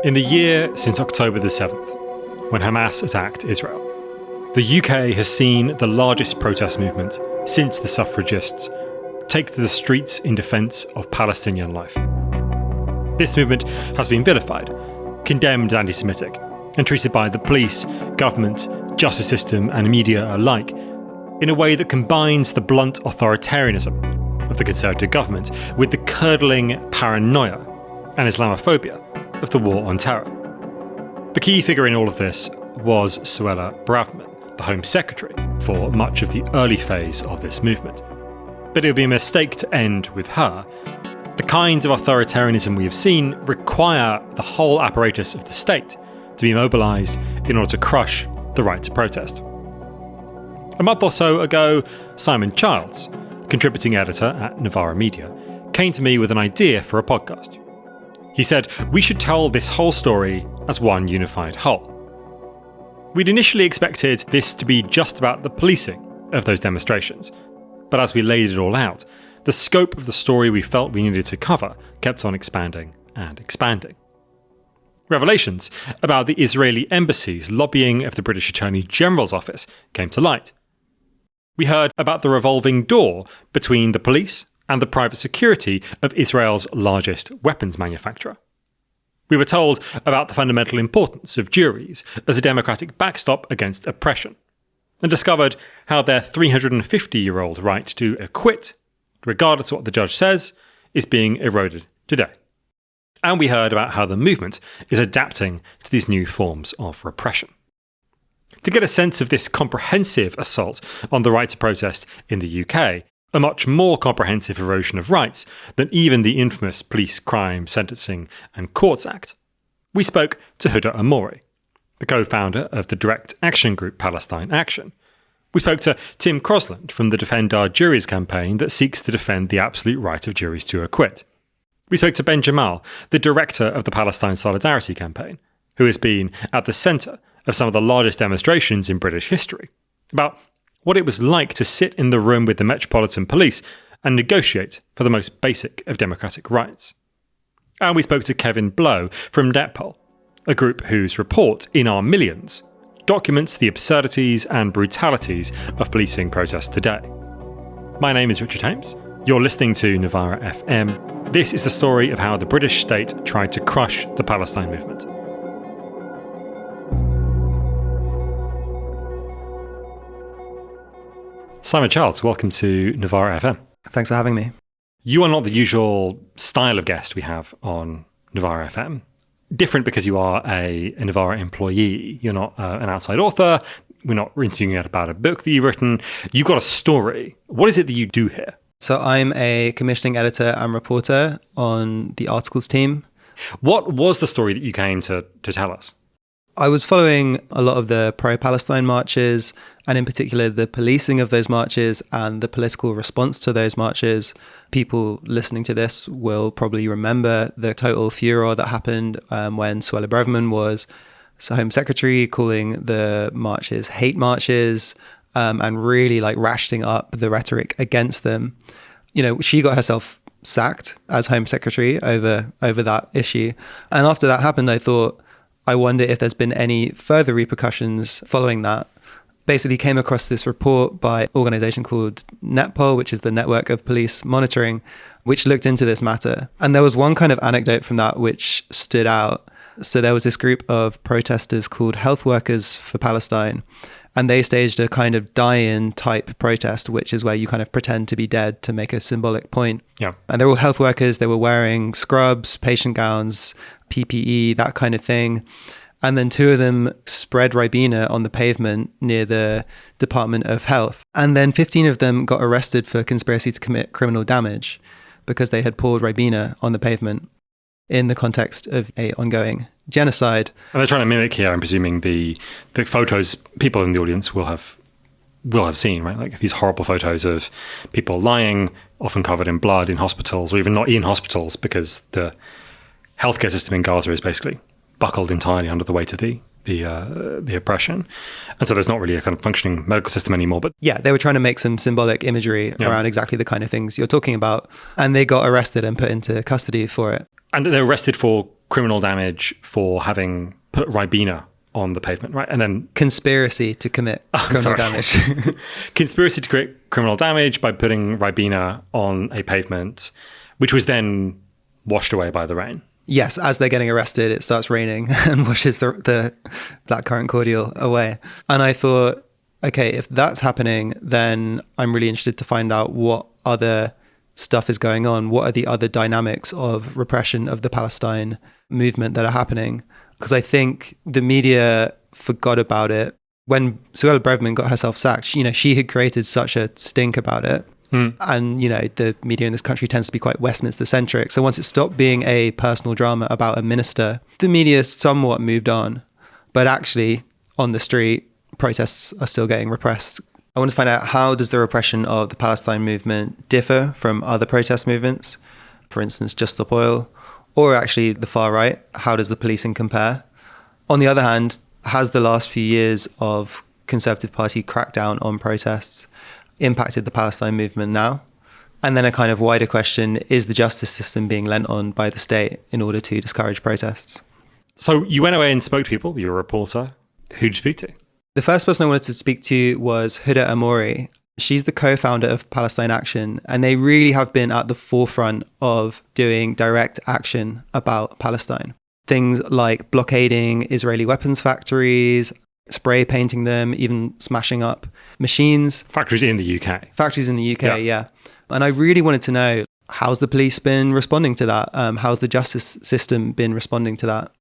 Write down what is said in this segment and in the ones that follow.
In the year since October the 7th, when Hamas attacked Israel, the UK has seen the largest protest movement since the suffragists take to the streets in defence of Palestinian life. This movement has been vilified, condemned as anti-Semitic, and treated by the police, government, justice system and media alike in a way that combines the blunt authoritarianism of the Conservative government with the curdling paranoia and Islamophobia of the war on terror. The key figure in all of this was Suella Braverman, the Home Secretary, for much of the early phase of this movement. But it would be a mistake to end with her. The kinds of authoritarianism we have seen require the whole apparatus of the state to be mobilised in order to crush the right to protest. A month or so ago, Simon Childs, contributing editor at Novara Media, came to me with an idea for a podcast. He said we should tell this whole story as one unified whole. We'd initially expected this to be just about the policing of those demonstrations, but as we laid it all out, the scope of the story we felt we needed to cover kept on expanding and expanding. Revelations about the Israeli embassy's lobbying of the British Attorney General's office came to light. We heard about the revolving door between the police and the private security of Israel's largest weapons manufacturer. We were told about the fundamental importance of juries as a democratic backstop against oppression, and discovered how their 350-year-old right to acquit, regardless of what the judge says, is being eroded today. And we heard about how the movement is adapting to these new forms of repression. To get a sense of this comprehensive assault on the right to protest in the UK, a much more comprehensive erosion of rights than even the infamous Police Crime Sentencing and Courts Act, we spoke to Huda Ammori, the co-founder of the direct action group Palestine Action. We spoke to Tim Crosland from the Defend Our Juries campaign that seeks to defend the absolute right of juries to acquit. We spoke to Jamal, the director of the Palestine Solidarity Campaign, who has been at the centre of some of the largest demonstrations in British history, about what it was like to sit in the room with the Metropolitan Police and negotiate for the most basic of democratic rights. And we spoke to Kevin Blowe from Netpol, a group whose report, In Our Millions, documents the absurdities and brutalities of policing protests today. My name is Richard Hames. You're listening to Novara FM. This is the story of how the British state tried to crush the Palestine movement. Simon Childs, welcome to Novara FM. Thanks for having me. You are not the usual style of guest we have on Novara FM. Different because you are a Novara employee. You're not an outside author. We're not interviewing you about a book that you've written. You've got a story. What is it that you do here? So I'm a commissioning editor and reporter on the articles team. What was the story that you came to tell us? I was following a lot of the pro-Palestine marches, and in particular the policing of those marches and the political response to those marches. People listening to this will probably remember the total furor that happened when Suella Braverman was Home Secretary, calling the marches hate marches and really ratcheting up the rhetoric against them. You know, she got herself sacked as Home Secretary over that issue. And after that happened, I thought, I wonder if there's been any further repercussions following that. Basically came across this report by an organisation called Netpol, which is the Network of Police Monitoring, which looked into this matter. And there was one kind of anecdote from that which stood out. So there was this group of protesters called Health Workers for Palestine, and they staged a kind of die-in type protest, which is where you kind of pretend to be dead to make a symbolic point. Yeah. And they're all health workers. They were wearing scrubs, patient gowns, PPE, that kind of thing. And then two of them spread Ribena on the pavement near the Department of Health. And then 15 of them got arrested for conspiracy to commit criminal damage because they had poured Ribena on the pavement in the context of a ongoing genocide. And they're trying to mimic here, I'm presuming, the photos people in the audience will have seen, right? Like these horrible photos of people lying, often covered in blood, in hospitals, or even not in hospitals, because the healthcare system in Gaza is basically buckled entirely under the weight of the the oppression. And so there's not really a kind of functioning medical system anymore. But yeah, they were trying to make some symbolic imagery around exactly the kind of things you're talking about. And they got arrested and put into custody for it. And they were arrested for criminal damage for having put Ribena on the pavement, right? And then conspiracy to commit criminal damage. Conspiracy to create criminal damage by putting Ribena on a pavement, which was then washed away by the rain. Yes, as they're getting arrested, it starts raining and washes the blackcurrant cordial away. And I thought, okay, if that's happening, then I'm really interested to find out what other stuff is going on. What are the other dynamics of repression of the Palestine movement that are happening? Because I think the media forgot about it. When Suella Braverman got herself sacked, she had created such a stink about it. And, the media in this country tends to be quite Westminster-centric. So once it stopped being a personal drama about a minister, the media somewhat moved on. But actually, on the street, protests are still getting repressed. I want to find out, how does the repression of the Palestine movement differ from other protest movements? For instance, Just Stop Oil, or actually the far right. How does the policing compare? On the other hand, has the last few years of Conservative Party crackdown on protests impacted the Palestine movement now? And then a kind of wider question, is the justice system being lent on by the state in order to discourage protests? So you went away and spoke to people. You're a reporter. Who did you speak to? The first person I wanted to speak to was Huda Ammori. She's the co-founder of Palestine Action, and they really have been at the forefront of doing direct action about Palestine. Things like blockading Israeli weapons factories, spray painting them, even smashing up machines. Factories in the UK. Factories in the UK, yeah. And I really wanted to know, how's the police been responding to that? How's the justice system been responding to that?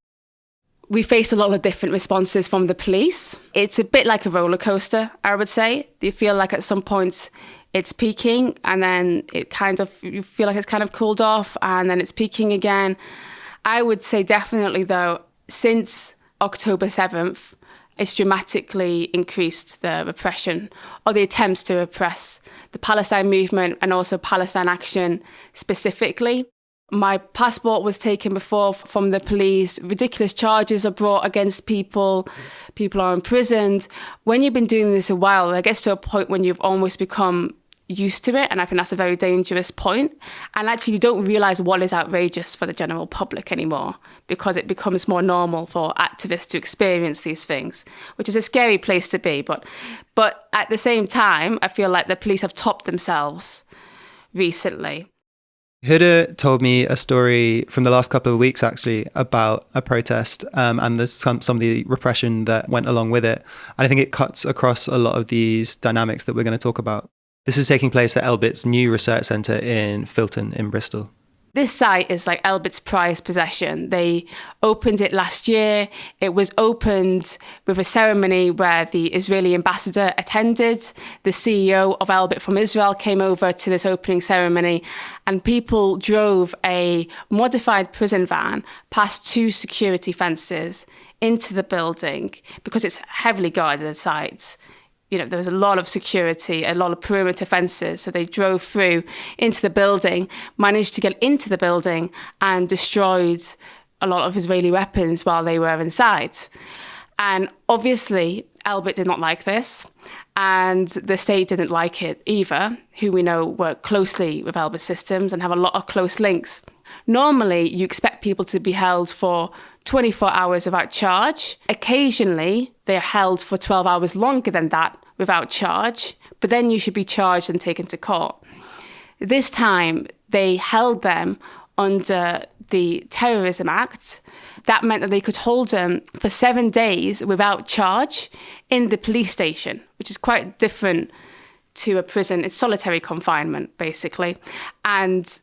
We face a lot of different responses from the police. It's a bit like a roller coaster, I would say. You feel like at some points it's peaking, and then you feel like it's kind of cooled off, and then it's peaking again. I would say definitely, though, since October 7th, it's dramatically increased the repression, or the attempts to repress the Palestine movement and also Palestine Action specifically. My passport was taken before from the police. Ridiculous charges are brought against people. People are imprisoned. When you've been doing this a while, it gets to a point when you've almost become used to it. And I think that's a very dangerous point. And actually, you don't realise what is outrageous for the general public anymore, because it becomes more normal for activists to experience these things, which is a scary place to be. But at the same time, I feel like the police have topped themselves recently. Huda told me a story from the last couple of weeks, actually, about a protest and some of the repression that went along with it. And I think it cuts across a lot of these dynamics that we're going to talk about. This is taking place at Elbit's new research centre in Filton in Bristol. This site is like Elbit's prized possession. They opened it last year. It was opened with a ceremony where the Israeli ambassador attended. The CEO of Elbit from Israel came over to this opening ceremony, and people drove a modified prison van past 2 security fences into the building, because it's heavily guarded site. There was a lot of security, a lot of perimeter fences. So they drove through into the building, managed to get into the building, and destroyed a lot of Israeli weapons while they were inside. And obviously, Elbit did not like this. And the state didn't like it either, who we know work closely with Elbit systems and have a lot of close links. Normally, you expect people to be held for 24 hours without charge. Occasionally, they are held for 12 hours longer than that without charge, but then you should be charged and taken to court. This time, they held them under the Terrorism Act. That meant that they could hold them for 7 days without charge in the police station, which is quite different to a prison. It's solitary confinement, basically. And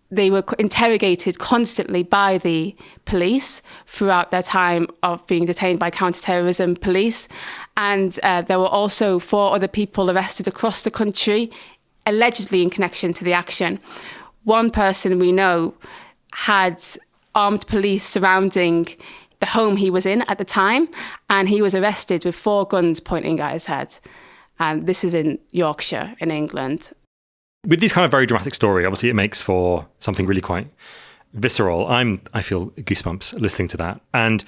they were interrogated constantly by the police throughout their time of being detained by counter-terrorism police. And there were also 4 other people arrested across the country, allegedly in connection to the action. One person we know had armed police surrounding the home he was in at the time, and he was arrested with 4 guns pointing at his head. And this is in Yorkshire, in England. With this kind of very dramatic story, obviously it makes for something really quite visceral. I feel goosebumps listening to that. And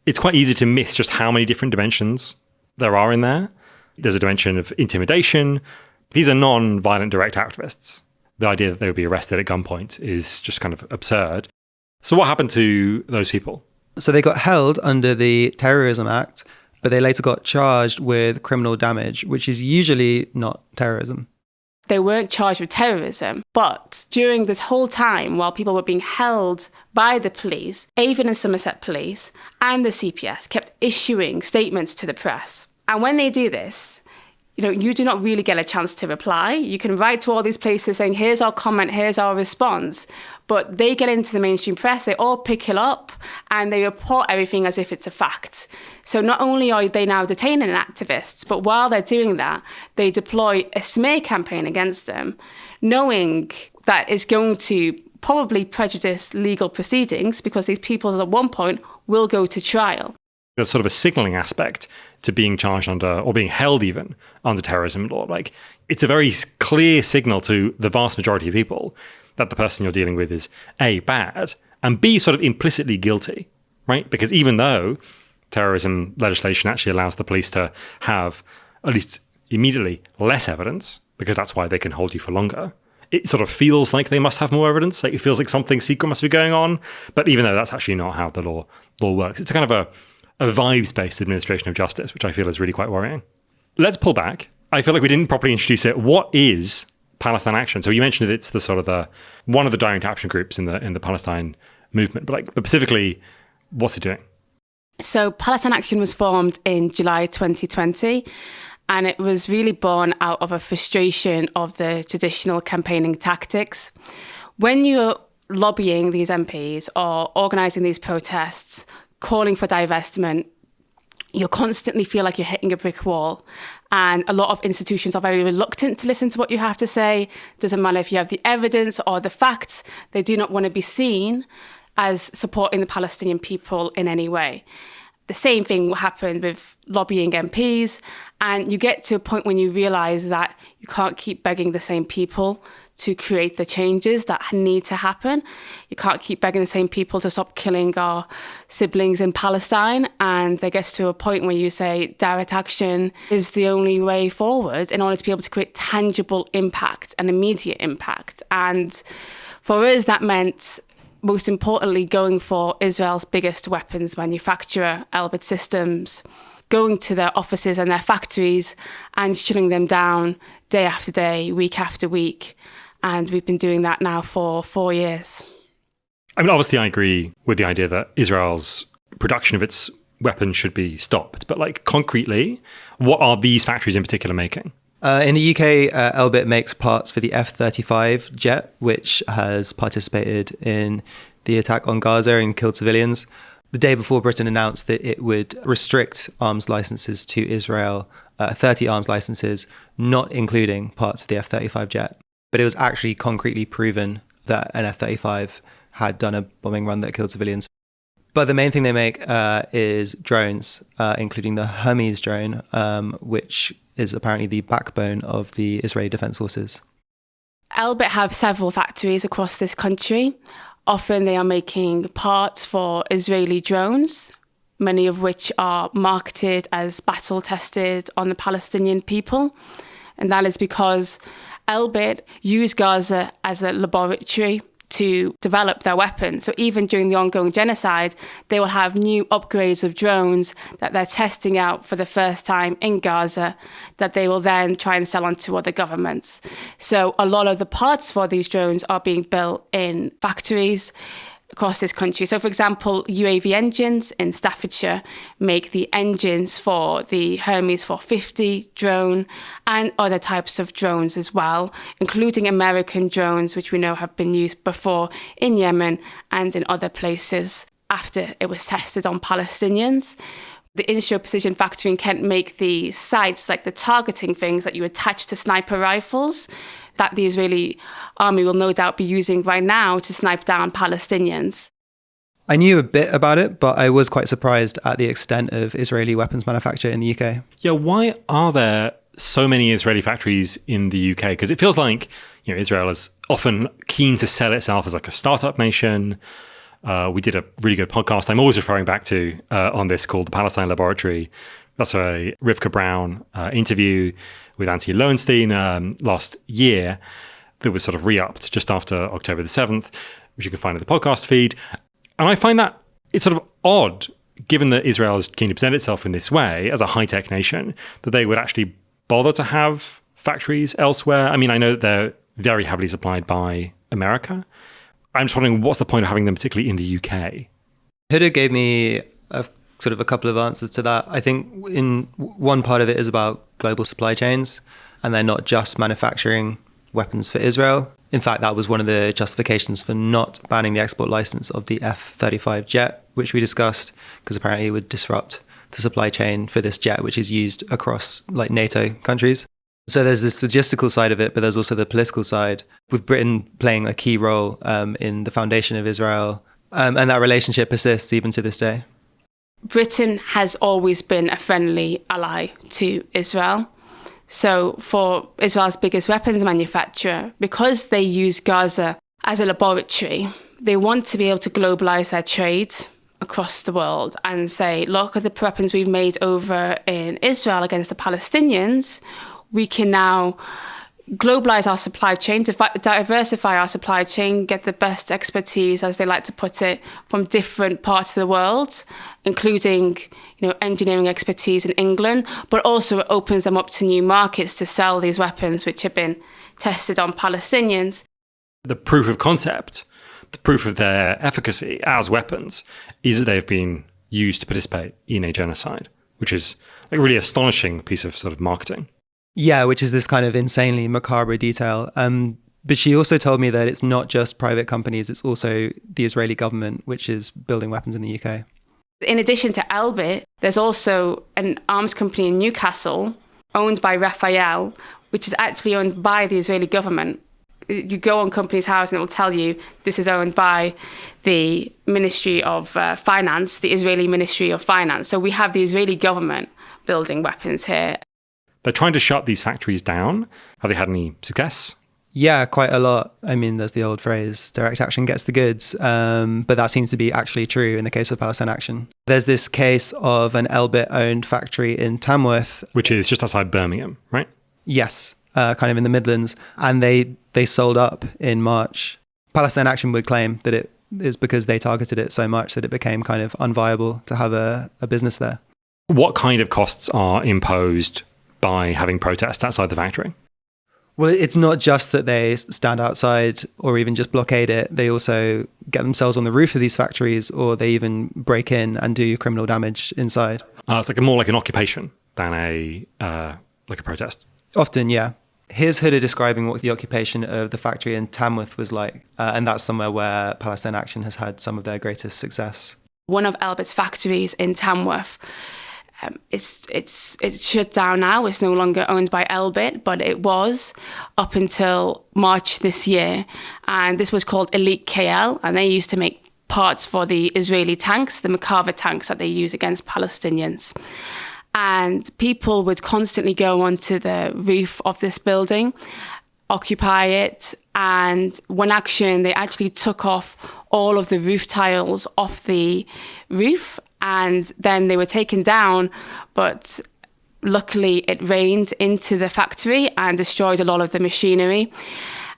it's quite easy to miss just how many different dimensions there are in there. There's a dimension of intimidation. These are non-violent direct activists. The idea that they would be arrested at gunpoint is just kind of absurd. So what happened to those people? So they got held under the Terrorism Act, but they later got charged with criminal damage, which is usually not terrorism. They weren't charged with terrorism, but during this whole time, while people were being held by the police, Avon and Somerset Police and the CPS kept issuing statements to the press. And when they do this, you do not really get a chance to reply. You can write to all these places saying, here's our comment, here's our response. But they get into the mainstream press, they all pick it up, and they report everything as if it's a fact. So not only are they now detaining activists, but while they're doing that, they deploy a smear campaign against them, knowing that it's going to probably prejudice legal proceedings because these people at one point will go to trial. There's sort of a signalling aspect to being charged under, or being held even, under terrorism law. Like, it's a very clear signal to the vast majority of people that the person you're dealing with is A, bad, and B, sort of implicitly guilty, right? Because even though terrorism legislation actually allows the police to have, at least immediately, less evidence, because that's why they can hold you for longer, it sort of feels like they must have more evidence. Like, it feels like something secret must be going on. But even though that's actually not how the law works, it's kind of a vibes-based administration of justice, which I feel is really quite worrying. Let's pull back. I feel like we didn't properly introduce it. What is Palestine Action? So you mentioned that it's the sort of one of the direct action groups in the Palestine movement, but specifically, what's it doing? So Palestine Action was formed in July 2020, and it was really born out of a frustration of the traditional campaigning tactics. When you're lobbying these MPs or organising these protests, calling for divestment, you constantly feel like you're hitting a brick wall. And a lot of institutions are very reluctant to listen to what you have to say. Doesn't matter if you have the evidence or the facts, they do not want to be seen as supporting the Palestinian people in any way. The same thing will happen with lobbying MPs. And you get to a point when you realise that you can't keep begging the same people to create the changes that need to happen. You can't keep begging the same people to stop killing our siblings in Palestine. And there gets to a point where you say direct action is the only way forward in order to be able to create tangible impact and immediate impact. And for us, that meant, most importantly, going for Israel's biggest weapons manufacturer, Elbit Systems, going to their offices and their factories and shutting them down day after day, week after week. And we've been doing that now for 4 years. I mean, obviously, I agree with the idea that Israel's production of its weapons should be stopped. But concretely, what are these factories in particular making? In the UK, Elbit makes parts for the F-35 jet, which has participated in the attack on Gaza and killed civilians. The day before Britain announced that it would restrict arms licenses to Israel, 30 arms licenses, not including parts of the F-35 jet. But it was actually concretely proven that an F-35 had done a bombing run that killed civilians. But the main thing they make is drones, including the Hermes drone, which is apparently the backbone of the Israeli Defense Forces. Elbit have several factories across this country. Often they are making parts for Israeli drones, many of which are marketed as battle-tested on the Palestinian people. And that is because Elbit use Gaza as a laboratory to develop their weapons. So even during the ongoing genocide, they will have new upgrades of drones that they're testing out for the first time in Gaza that they will then try and sell on to other governments. So a lot of the parts for these drones are being built in factories across this country. So, for example, UAV Engines in Staffordshire make the engines for the Hermes 450 drone and other types of drones as well, including American drones, which we know have been used before in Yemen and in other places after it was tested on Palestinians. The Industrial Precision Factory in Kent make the sights, like the targeting things that you attach to sniper rifles, that the Israeli army will no doubt be using right now to snipe down Palestinians. I knew a bit about it, but I was quite surprised at the extent of Israeli weapons manufacture in the UK. Yeah, why are there so many Israeli factories in the UK? Because it feels like Israel is often keen to sell itself as like a startup nation, We did a really good podcast I'm always referring back to on this called The Palestine Laboratory. That's a Rivka Brown interview with Antje Lowenstein last year that was sort of re-upped just after October the 7th, which you can find in the podcast feed. And I find that it's sort of odd, given that Israel is keen to present itself in this way as a high-tech nation, that they would actually bother to have factories elsewhere. I mean, I know that they're very heavily supplied by America. I'm just wondering, what's the point of having them particularly in the UK? Huda gave me a couple of answers to that. I think in one part of it is about global supply chains, and they're not just manufacturing weapons for Israel. In fact, that was one of the justifications for not banning the export license of the F-35 jet, which we discussed, because apparently it would disrupt the supply chain for this jet, which is used across like NATO countries. So there's this logistical side of it, but there's also the political side, with Britain playing a key role in the foundation of Israel. And that relationship persists even to this day. Britain has always been a friendly ally to Israel. So for Israel's biggest weapons manufacturer, because they use Gaza as a laboratory, they want to be able to globalize their trade across the world and say, look at the weapons we've made over in Israel against the Palestinians. We can now globalize our supply chain, diversify our supply chain, get the best expertise, as they like to put it, from different parts of the world, including engineering expertise in England, but also it opens them up to new markets to sell these weapons which have been tested on Palestinians. The proof of concept, the proof of their efficacy as weapons, is that they've been used to participate in a genocide, which is a really astonishing piece of sort of marketing. Yeah, which is this kind of insanely macabre detail. But she also told me that it's not just private companies, it's also the Israeli government, which is building weapons in the UK. In addition to Elbit, there's also an arms company in Newcastle owned by Raphael, which is actually owned by the Israeli government. You go on Companies House and it will tell you this is owned by the Ministry of Finance, the Israeli Ministry of Finance. So we have the Israeli government building weapons here. They're trying to shut these factories down. Have they had any success? Yeah, quite a lot. I mean, there's the old phrase, direct action gets the goods. But that seems to be actually true in the case of Palestine Action. There's this case of an Elbit-owned factory in Tamworth. Which is just outside Birmingham, right? Yes, kind of in the Midlands. And they sold up in March. Palestine Action would claim that it is because they targeted it so much that it became kind of unviable to have a business there. What kind of costs are imposed by having protests outside the factory? Well, it's not just that they stand outside or even just blockade it. They also get themselves on the roof of these factories, or they even break in and do criminal damage inside. It's more like an occupation than a protest. Often, yeah. Here's Huda describing what the occupation of the factory in Tamworth was like. And that's somewhere where Palestine Action has had some of their greatest success. One of Elbit's factories in Tamworth, it's shut down now. It's no longer owned by Elbit, but it was up until March this year. And this was called Elite KL, and they used to make parts for the Israeli tanks, the Merkava tanks that they use against Palestinians. And people would constantly go onto the roof of this building, occupy it, and one action, they actually took off all of the roof tiles off the roof, and then they were taken down, but luckily it rained into the factory and destroyed a lot of the machinery.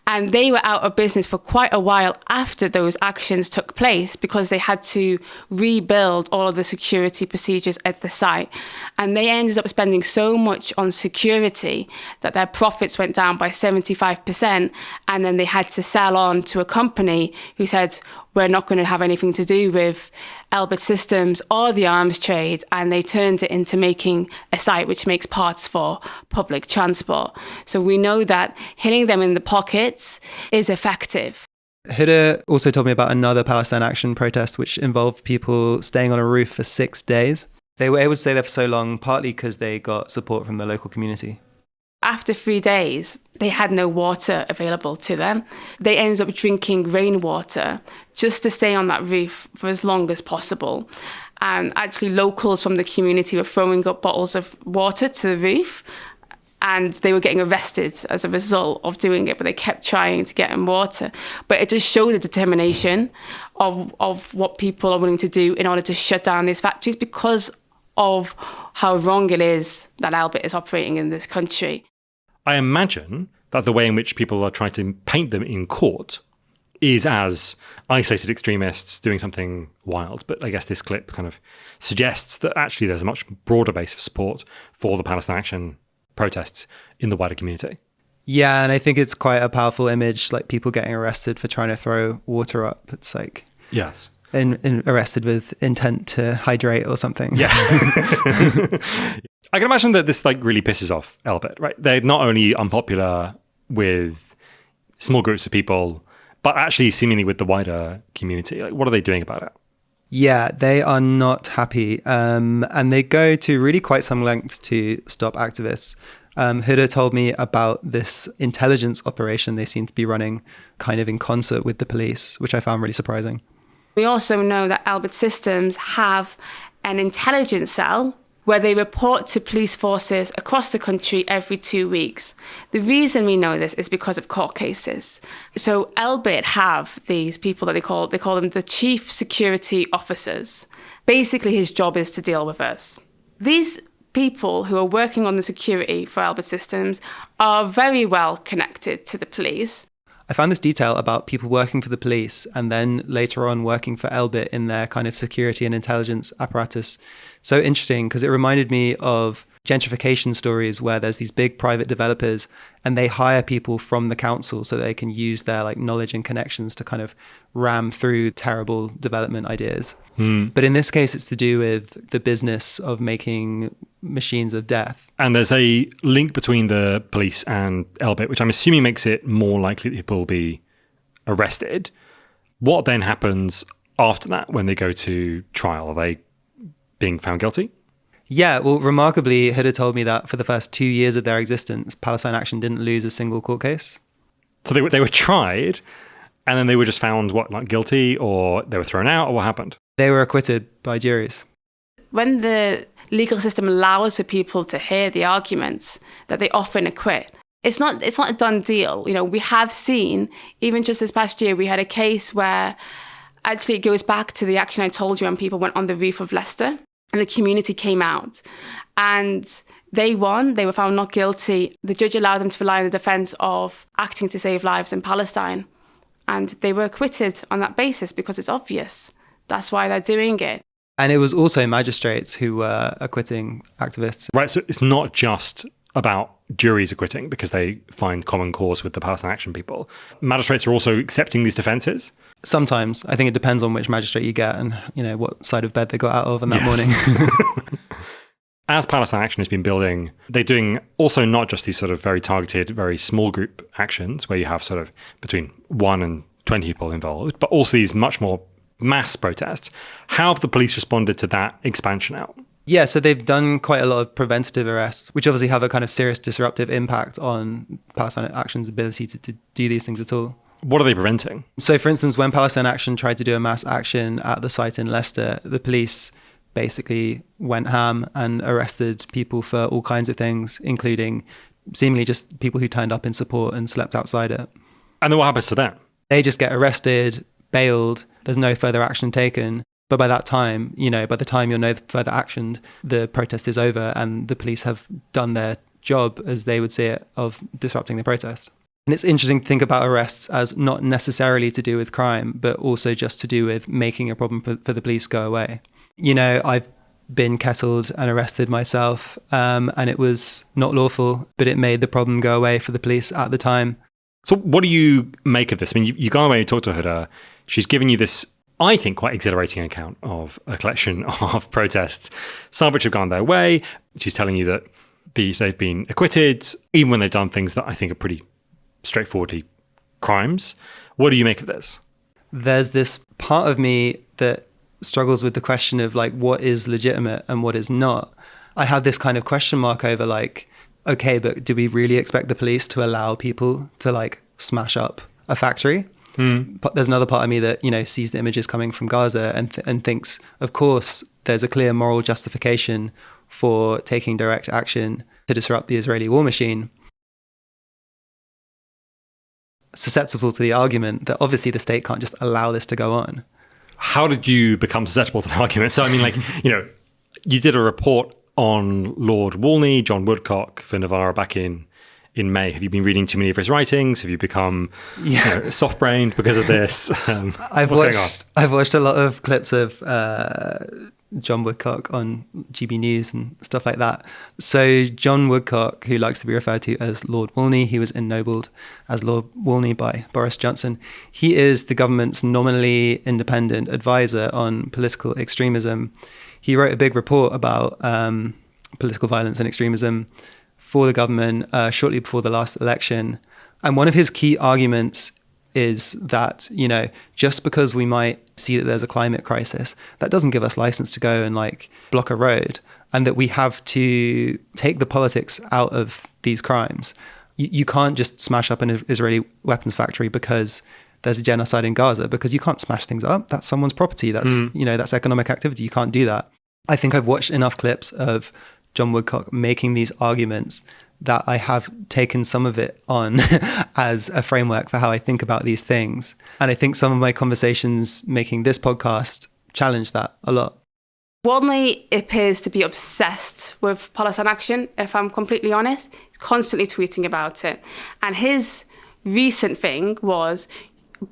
And they were out of business for quite a while after those actions took place, because they had to rebuild all of the security procedures at the site. And they ended up spending so much on security that their profits went down by 75%. And then they had to sell on to a company who said, we're not going to have anything to do with Elbit Systems or the arms trade, and they turned it into making a site which makes parts for public transport. So we know that hitting them in the pockets is effective. Huda also told me about another Palestine Action protest which involved people staying on a roof for 6 days. They were able to stay there for so long, partly because they got support from the local community. After 3 days, they had no water available to them. They ended up drinking rainwater just to stay on that roof for as long as possible. And actually locals from the community were throwing up bottles of water to the roof and they were getting arrested as a result of doing it, but they kept trying to get him water. But it just showed the determination of what people are willing to do in order to shut down these factories because of how wrong it is that Albert is operating in this country. I imagine that the way in which people are trying to paint them in court is as isolated extremists doing something wild. But I guess this clip kind of suggests that actually there's a much broader base of support for the Palestine Action protests in the wider community. Yeah, and I think it's quite a powerful image, like people getting arrested for trying to throw water up. It's like... Yes. Arrested with intent to hydrate or something. Yeah. I can imagine that this like really pisses off Elbit, right? They're not only unpopular with small groups of people, but actually seemingly with the wider community. Like, what are they doing about it? Yeah, they are not happy. And they go to really quite some lengths to stop activists. Huda told me about this intelligence operation they seem to be running kind of in concert with the police, which I found really surprising. We also know that Albert Systems have an intelligence cell where they report to police forces across the country every 2 weeks. The reason we know this is because of court cases. So Elbit have these people that they call them the chief security officers. Basically, his job is to deal with us. These people who are working on the security for Albert Systems are very well connected to the police. I found this detail about people working for the police and then later on working for Elbit in their kind of security and intelligence apparatus so interesting because it reminded me of gentrification stories where there's these big private developers and they hire people from the council so they can use their like knowledge and connections to kind of ram through terrible development ideas. But in this case, it's to do with the business of making machines of death. And there's a link between the police and Elbit, which I'm assuming makes it more likely that people will be arrested. What then happens after that when they go to trial? Are they being found guilty? Yeah, well, remarkably, Huda told me that for the first 2 years of their existence, Palestine Action didn't lose a single court case. So they were tried, and then they were just found, not guilty, or they were thrown out, or what happened? They were acquitted by juries. When the legal system allows for people to hear the arguments, that they often acquit. It's not a done deal. You know, we have seen, even just this past year, we had a case where actually it goes back to the action I told you when people went on the roof of Leicester and the community came out and they won. They were found not guilty. The judge allowed them to rely on the defence of acting to save lives in Palestine. And they were acquitted on that basis because it's obvious. That's why they're doing it. And it was also magistrates who were acquitting activists. Right, so it's not just about juries acquitting because they find common cause with the Palestine Action people. Magistrates are also accepting these defences? Sometimes. I think it depends on which magistrate you get and, what side of bed they got out of on that morning. As Palestine Action has been building, they're doing also not just these sort of very targeted, very small group actions where you have sort of between 1 and 20 people involved, but also these much more mass protests. How have the police responded to that expansion out? Yeah, so they've done quite a lot of preventative arrests, which obviously have a kind of serious disruptive impact on Palestine Action's ability to do these things at all. What are they preventing? So, for instance, when Palestine Action tried to do a mass action at the site in Leicester, the police basically went ham and arrested people for all kinds of things, including seemingly just people who turned up in support and slept outside it. And then what happens to them? They just get arrested, bailed, there's no further action taken. But by that time, by the time you're no further actioned, the protest is over and the police have done their job, as they would see it, of disrupting the protest. And it's interesting to think about arrests as not necessarily to do with crime, but also just to do with making a problem for the police go away. I've been kettled and arrested myself, and it was not lawful, but it made the problem go away for the police at the time. So what do you make of this? I mean, you go away and talk to Huda. She's giving you this, I think, quite exhilarating account of a collection of protests, some of which have gone their way. She's telling you that they've been acquitted, even when they've done things that I think are pretty straightforwardly crimes. What do you make of this? There's this part of me that struggles with the question of what is legitimate and what is not. I have this kind of question mark over okay, but do we really expect the police to allow people to smash up a factory? But there's another part of me that, sees the images coming from Gaza and thinks, of course, there's a clear moral justification for taking direct action. to disrupt the Israeli war machine, susceptible to the argument that obviously the state can't just allow this to go on. How did you become susceptible to the argument? So, I mean, like, you did a report on Lord Wolney, John Woodcock, for Novara back in May. Have you been reading too many of his writings? Have you become soft-brained because of this? What's going on? I've watched a lot of clips of John Woodcock on GB News and stuff like that. So John Woodcock, who likes to be referred to as Lord Wolney, he was ennobled as Lord Wolney by Boris Johnson. He is the government's nominally independent advisor on political extremism. He wrote a big report about political violence and extremism for the government shortly before the last election. And one of his key arguments is that, just because we might see that there's a climate crisis, that doesn't give us license to go and block a road, and that we have to take the politics out of these crimes. You can't just smash up an Israeli weapons factory because there's a genocide in Gaza, because you can't smash things up. That's someone's property. That's, that's economic activity. You can't do that. I think I've watched enough clips of John Woodcock making these arguments that I have taken some of it on as a framework for how I think about these things. And I think some of my conversations making this podcast challenge that a lot. Wolney appears to be obsessed with Palestine Action, if I'm completely honest. He's constantly tweeting about it. And his recent thing was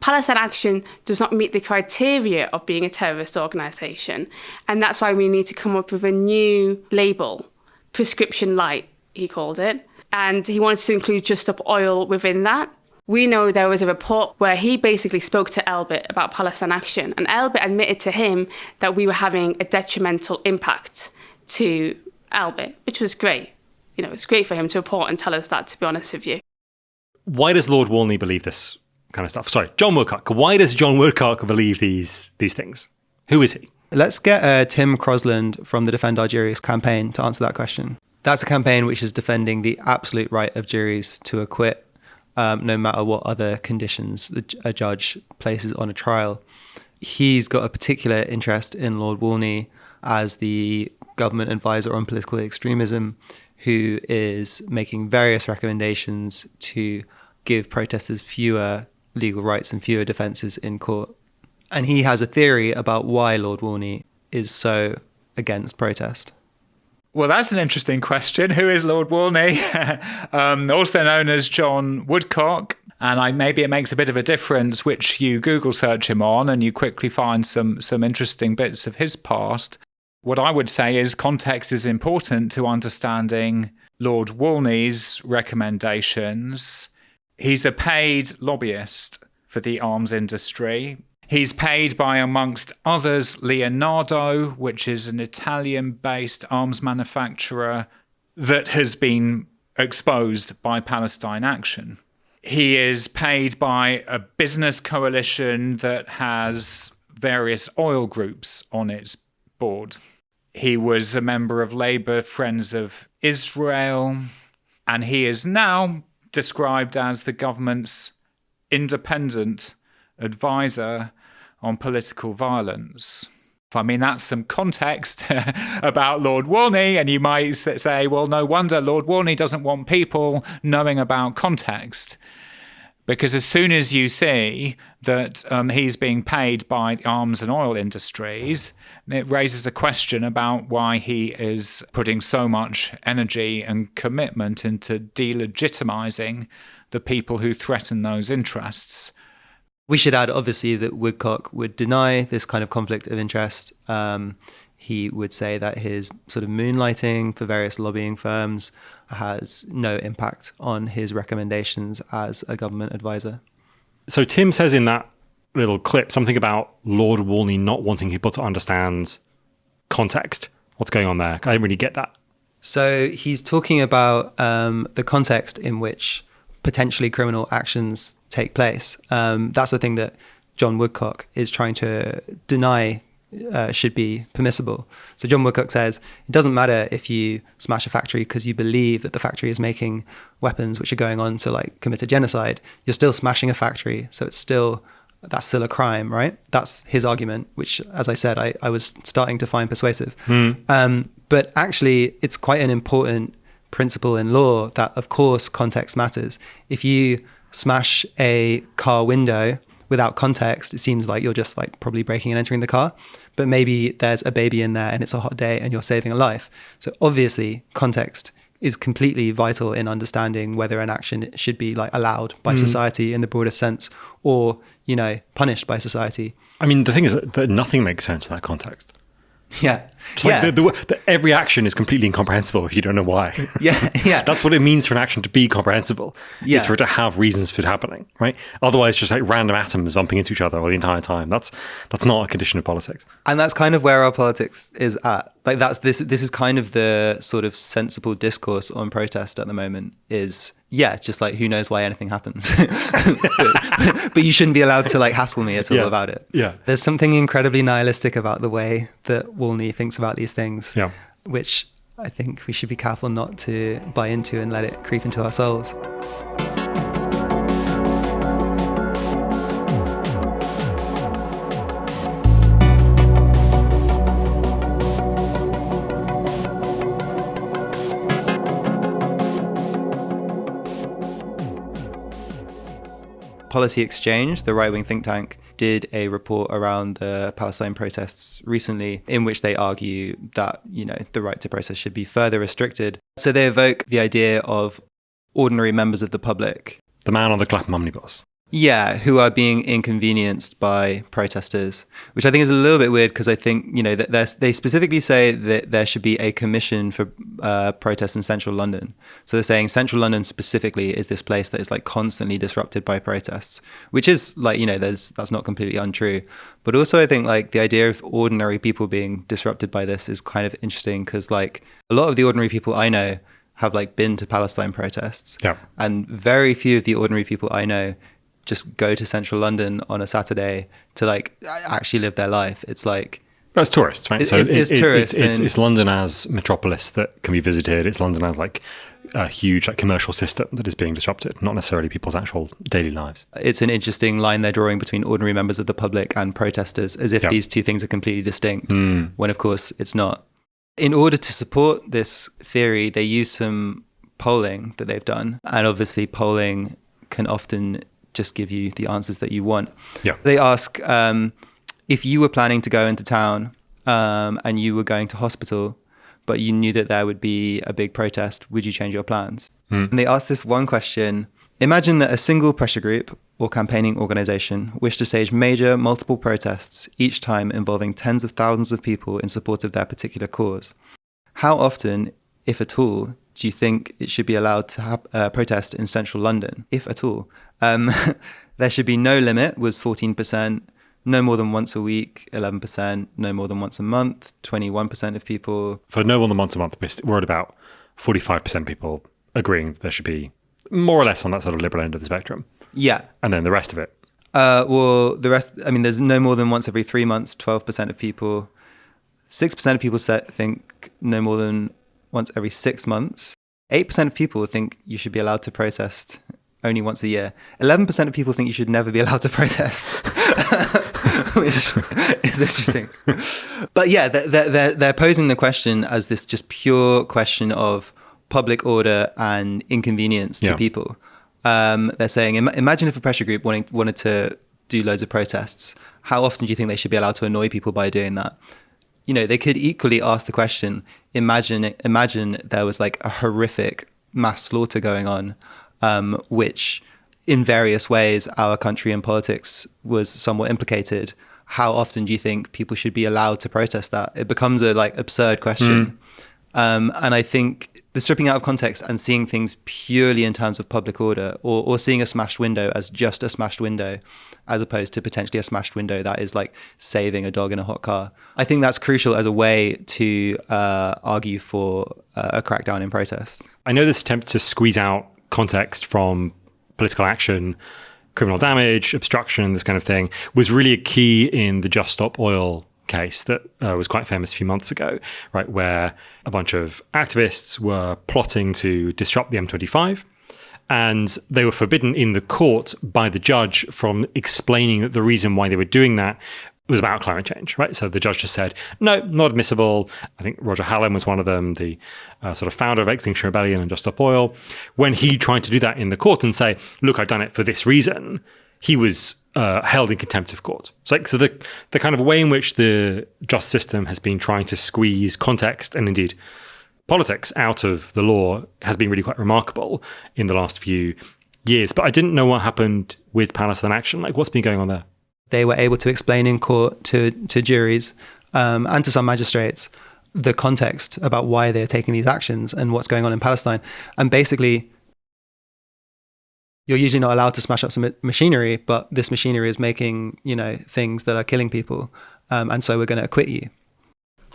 Palestine Action does not meet the criteria of being a terrorist organisation. And that's why we need to come up with a new label, prescription light, he called it. And he wanted to include Just Stop Oil within that. We know there was a report where he basically spoke to Elbit about Palestine Action. And Elbit admitted to him that we were having a detrimental impact to Elbit, which was great. It's great for him to report and tell us that, to be honest with you. Why does Lord Wolney believe this kind of stuff? Sorry, John Woodcock. Why does John Woodcock believe these things? Who is he? Let's get Tim Crosland from the Defend Our Juries campaign to answer that question. That's a campaign which is defending the absolute right of juries to acquit, no matter what other conditions a judge places on a trial. He's got a particular interest in Lord Wolney as the government advisor on political extremism, who is making various recommendations to give protesters fewer legal rights and fewer defences in court. And he has a theory about why Lord Wolney is so against protest. Well, that's an interesting question. Who is Lord Wolney? Also known as John Woodcock. And maybe it makes a bit of a difference which you Google search him on, and you quickly find some interesting bits of his past. What I would say is context is important to understanding Lord Wolney's recommendations. He's a paid lobbyist for the arms industry. He's paid by, amongst others, Leonardo, which is an Italian-based arms manufacturer that has been exposed by Palestine Action. He is paid by a business coalition that has various oil groups on its board. He was a member of Labour Friends of Israel, and he is now described as the government's independent advisor on political violence. I mean, that's some context about Lord Wolney, and you might say, well, no wonder Lord Wolney doesn't want people knowing about context. Because as soon as you see that he's being paid by arms and oil industries, it raises a question about why he is putting so much energy and commitment into delegitimizing the people who threaten those interests. We should add, obviously, that Woodcock would deny this kind of conflict of interest. He would say that his sort of moonlighting for various lobbying firms has no impact on his recommendations as a government advisor. So Tim says in that little clip something about Lord Wolney not wanting people to understand context. What's going on there? I didn't really get that. So he's talking about the context in which potentially criminal actions take place. That's the thing that John Woodcock is trying to deny should be permissible. So John Woodcock says it doesn't matter if you smash a factory because you believe that the factory is making weapons which are going on to commit a genocide. You're still smashing a factory, so that's still a crime, right? That's his argument, which, as I said, I was starting to find persuasive. But actually, it's quite an important principle in law that, of course, context matters. If you smash a car window without context, it seems like you're just like probably breaking and entering the car. But maybe there's a baby in there and it's a hot day and you're saving a life. So obviously, context is completely vital in understanding whether an action should be like allowed by society in the broadest sense, or, you know, punished by society. I mean, the thing is that nothing makes sense in that context. Yeah. It's like every action is completely incomprehensible if you don't know why. Yeah. That's what it means for an action to be comprehensible. Yeah. It's for it to have reasons for it happening, right? Otherwise, just like random atoms bumping into each other all the entire time. That's not a condition of politics. And that's kind of where our politics is at. Like this is kind of the sort of sensible discourse on protest at the moment is, just like who knows why anything happens. but you shouldn't be allowed to like hassle me at all about it. Yeah. There's something incredibly nihilistic about the way that Wolney thinks about these things, which I think we should be careful not to buy into and let it creep into our souls. Policy Exchange, the right-wing think tank, did a report around the Palestine protests recently in which they argue that, you know, the right to protest should be further restricted. So they evoke the idea of ordinary members of the public. The man on the Clapham omnibus. Yeah, who are being inconvenienced by protesters, which I think is a little bit weird because I think, you know, that they specifically say that there should be a commission for protests in central London. So they're saying central London specifically is this place that is like constantly disrupted by protests, which is like, you know, that's not completely untrue. But also I think like the idea of ordinary people being disrupted by this is kind of interesting because like a lot of the ordinary people I know have like been to Palestine protests. Yeah. And very few of the ordinary people I know just go to central London on a Saturday to like actually live their life. It's like... Well, it's tourists, right? It's tourists. It's London as metropolis that can be visited. It's London as like a huge like commercial system that is being disrupted, not necessarily people's actual daily lives. It's an interesting line they're drawing between ordinary members of the public and protesters, as if these two things are completely distinct, when of course it's not. In order to support this theory, they use some polling that they've done. And obviously polling can often just give you the answers that you want. Yeah. They ask if you were planning to go into town and you were going to hospital, but you knew that there would be a big protest, would you change your plans? And they ask this one question. Imagine that a single pressure group or campaigning organization wished to stage major multiple protests, each time involving tens of thousands of people in support of their particular cause. How often, if at all, do you think it should be allowed to have protest in central London, if at all? There should be no limit was 14%, no more than once a week, 11%, no more than once a month, 21% of people. For no more than once a month, we're at about 45% of people agreeing there should be more or less on that sort of liberal end of the spectrum. Yeah. And then the rest of it. Well, the rest, I mean, there's no more than once every 3 months, 12% of people. 6% of people think no more than once every 6 months. 8% of people think you should be allowed to protest only once a year. 11% of people think you should never be allowed to protest, which is interesting. But yeah, they're posing the question as this just pure question of public order and inconvenience to people. They're saying, imagine if a pressure group wanted to do loads of protests. How often do you think they should be allowed to annoy people by doing that? You know, they could equally ask the question, imagine there was like a horrific mass slaughter going on, which in various ways our country and politics was somewhat implicated. How often do you think people should be allowed to protest that? It becomes a like absurd question. And I think the stripping out of context and seeing things purely in terms of public order, or seeing a smashed window as just a smashed window, as opposed to potentially a smashed window that is like saving a dog in a hot car. I think that's crucial as a way to argue for a crackdown in protest. I know this attempt to squeeze out context from political action, criminal damage, obstruction, this kind of thing, was really a key in the Just Stop Oil case that was quite famous a few months ago, right, where a bunch of activists were plotting to disrupt the M25, and they were forbidden in the court by the judge from explaining that the reason why they were doing that was about climate change, right? So the judge just said, no, not admissible. I think Roger Hallam was one of them, the sort of founder of Extinction Rebellion and Just Stop Oil. When he tried to do that in the court and say, look, I've done it for this reason, he was held in contempt of court. So the kind of way in which the justice system has been trying to squeeze context and indeed politics out of the law has been really quite remarkable in the last few years. But I didn't know what happened with Palestine Action. Like, what's been going on there? They were able to explain in court to juries and to some magistrates the context about why they're taking these actions and what's going on in Palestine. And basically, you're usually not allowed to smash up some machinery, but this machinery is making, things that are killing people. And so we're going to acquit you.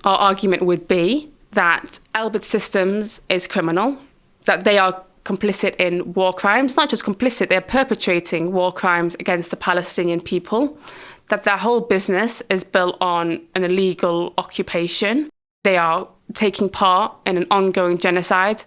Our argument would be that Elbit Systems is criminal, that they are complicit in war crimes, not just complicit, they're perpetrating war crimes against the Palestinian people, that their whole business is built on an illegal occupation. They are taking part in an ongoing genocide.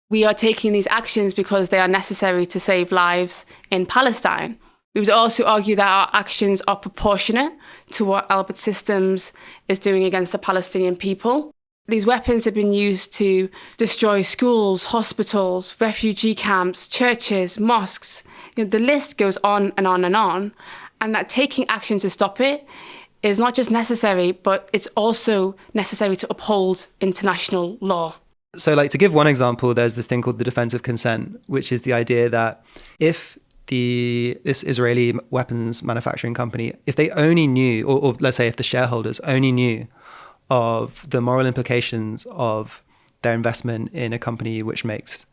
We are taking these actions because they are necessary to save lives in Palestine. We would also argue that our actions are proportionate to what Elbit Systems is doing against the Palestinian people. These weapons have been used to destroy schools, hospitals, refugee camps, churches, mosques. The list goes on and on and on. And that taking action to stop it is not just necessary, but it's also necessary to uphold international law. So to give one example, there's this thing called the defense of consent, which is the idea that if this Israeli weapons manufacturing company, if they only knew, or let's say if the shareholders only knew of the moral implications of their investment in a company which makes,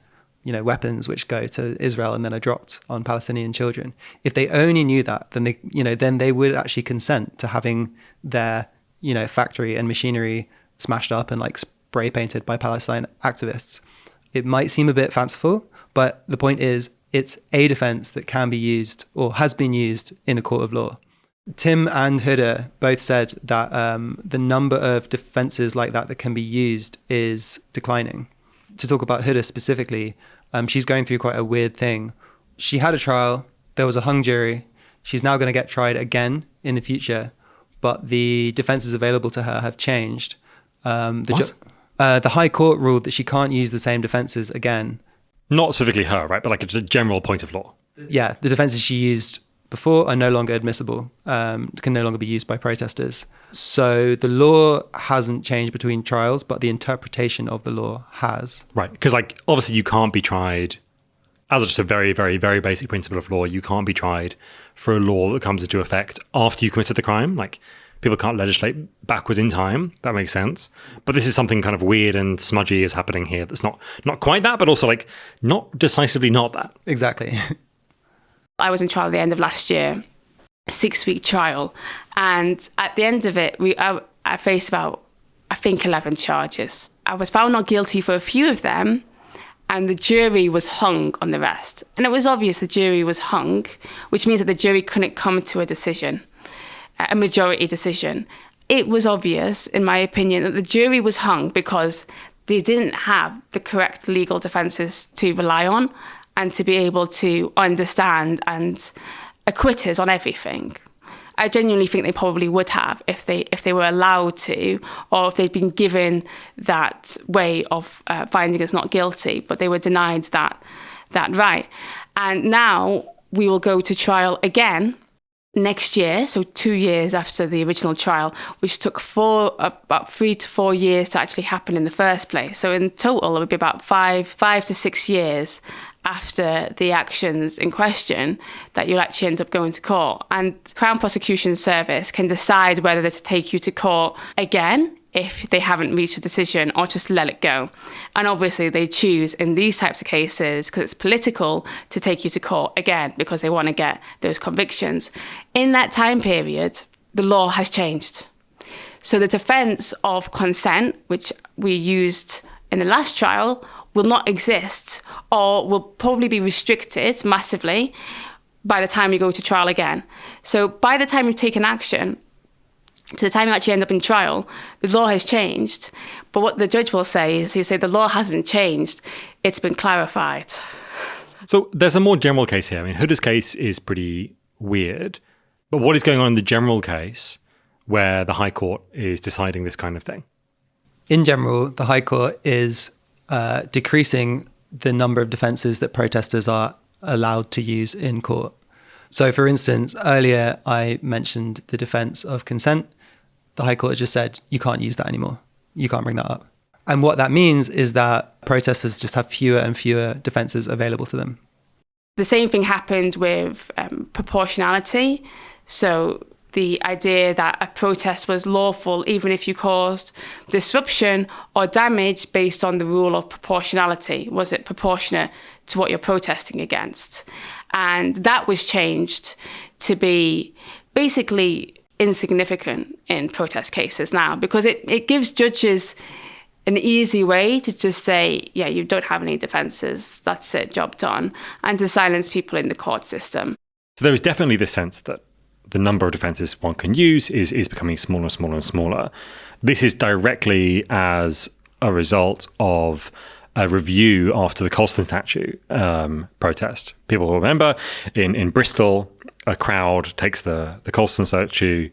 weapons which go to Israel and then are dropped on Palestinian children. If they only knew that, then they would actually consent to having their, factory and machinery smashed up and spray painted by Palestine activists. It might seem a bit fanciful, but the point is it's a defense that can be used or has been used in a court of law. Tim and Huda both said that the number of defenses like that can be used is declining. To talk about Huda specifically, she's going through quite a weird thing. She had a trial, there was a hung jury, she's now going to get tried again in the future, but the defenses available to her have changed. The High Court ruled that she can't use the same defenses again. Not specifically her, right? But a general point of law. Yeah, the defenses she used before are no longer admissible, can no longer be used by protesters. So the law hasn't changed between trials, but the interpretation of the law has. Right, because obviously you can't be tried, as just a very, very, very basic principle of law, you can't be tried for a law that comes into effect after you committed the crime. People can't legislate backwards in time. That makes sense. But this is something kind of weird and smudgy is happening here that's not quite that, but also not decisively not that. Exactly. I was in trial at the end of last year, a 6-week trial. And at the end of it, I faced about, 11 charges. I was found not guilty for a few of them, and the jury was hung on the rest. And it was obvious the jury was hung, which means that the jury couldn't come to a decision, a majority decision. It was obvious, in my opinion, that the jury was hung because they didn't have the correct legal defences to rely on and to be able to understand and acquit us on everything. I genuinely think they probably would have if they were allowed to, or if they'd been given that way of finding us not guilty, but they were denied that right. And now we will go to trial again next year, so 2 years after the original trial, which took about 3 to 4 years to actually happen in the first place. So in total, it would be about 5 to 6 years after the actions in question that you'll actually end up going to court. And the Crown Prosecution Service can decide whether to take you to court again if they haven't reached a decision, or just let it go. And obviously they choose in these types of cases, because it's political, to take you to court again because they want to get those convictions. In that time period, the law has changed. So the defence of consent, which we used in the last trial, will not exist, or will probably be restricted massively by the time you go to trial again. So by the time you've taken action, to the time you actually end up in trial, the law has changed. But what the judge will say is, he'll say the law hasn't changed, it's been clarified. So there's a more general case here. I mean, Huda's case is pretty weird, but what is going on in the general case where the High Court is deciding this kind of thing? In general, the High Court is decreasing the number of defences that protesters are allowed to use in court. So, for instance, earlier I mentioned the defence of consent. The High Court has just said, you can't use that anymore. You can't bring that up. And what that means is that protesters just have fewer and fewer defences available to them. The same thing happened with proportionality. So the idea that a protest was lawful even if you caused disruption or damage based on the rule of proportionality. Was it proportionate to what you're protesting against? And that was changed to be basically insignificant in protest cases now, because it gives judges an easy way to just say, yeah, you don't have any defences, that's it, job done, and to silence people in the court system. So there is definitely this sense that the number of defences one can use is becoming smaller and smaller and smaller. This is directly as a result of a review after the Colston statue protest. People will remember in Bristol, a crowd takes the Colston statue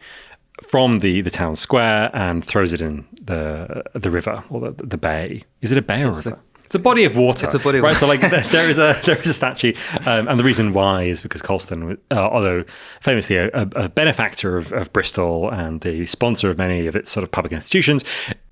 from the town square and throws it in the river or the bay. Is it a bay or a river? It's a body of water. It's a body of water. Right, so like there is a statue. And the reason why is because Colston, although famously a benefactor of Bristol and the sponsor of many of its sort of public institutions,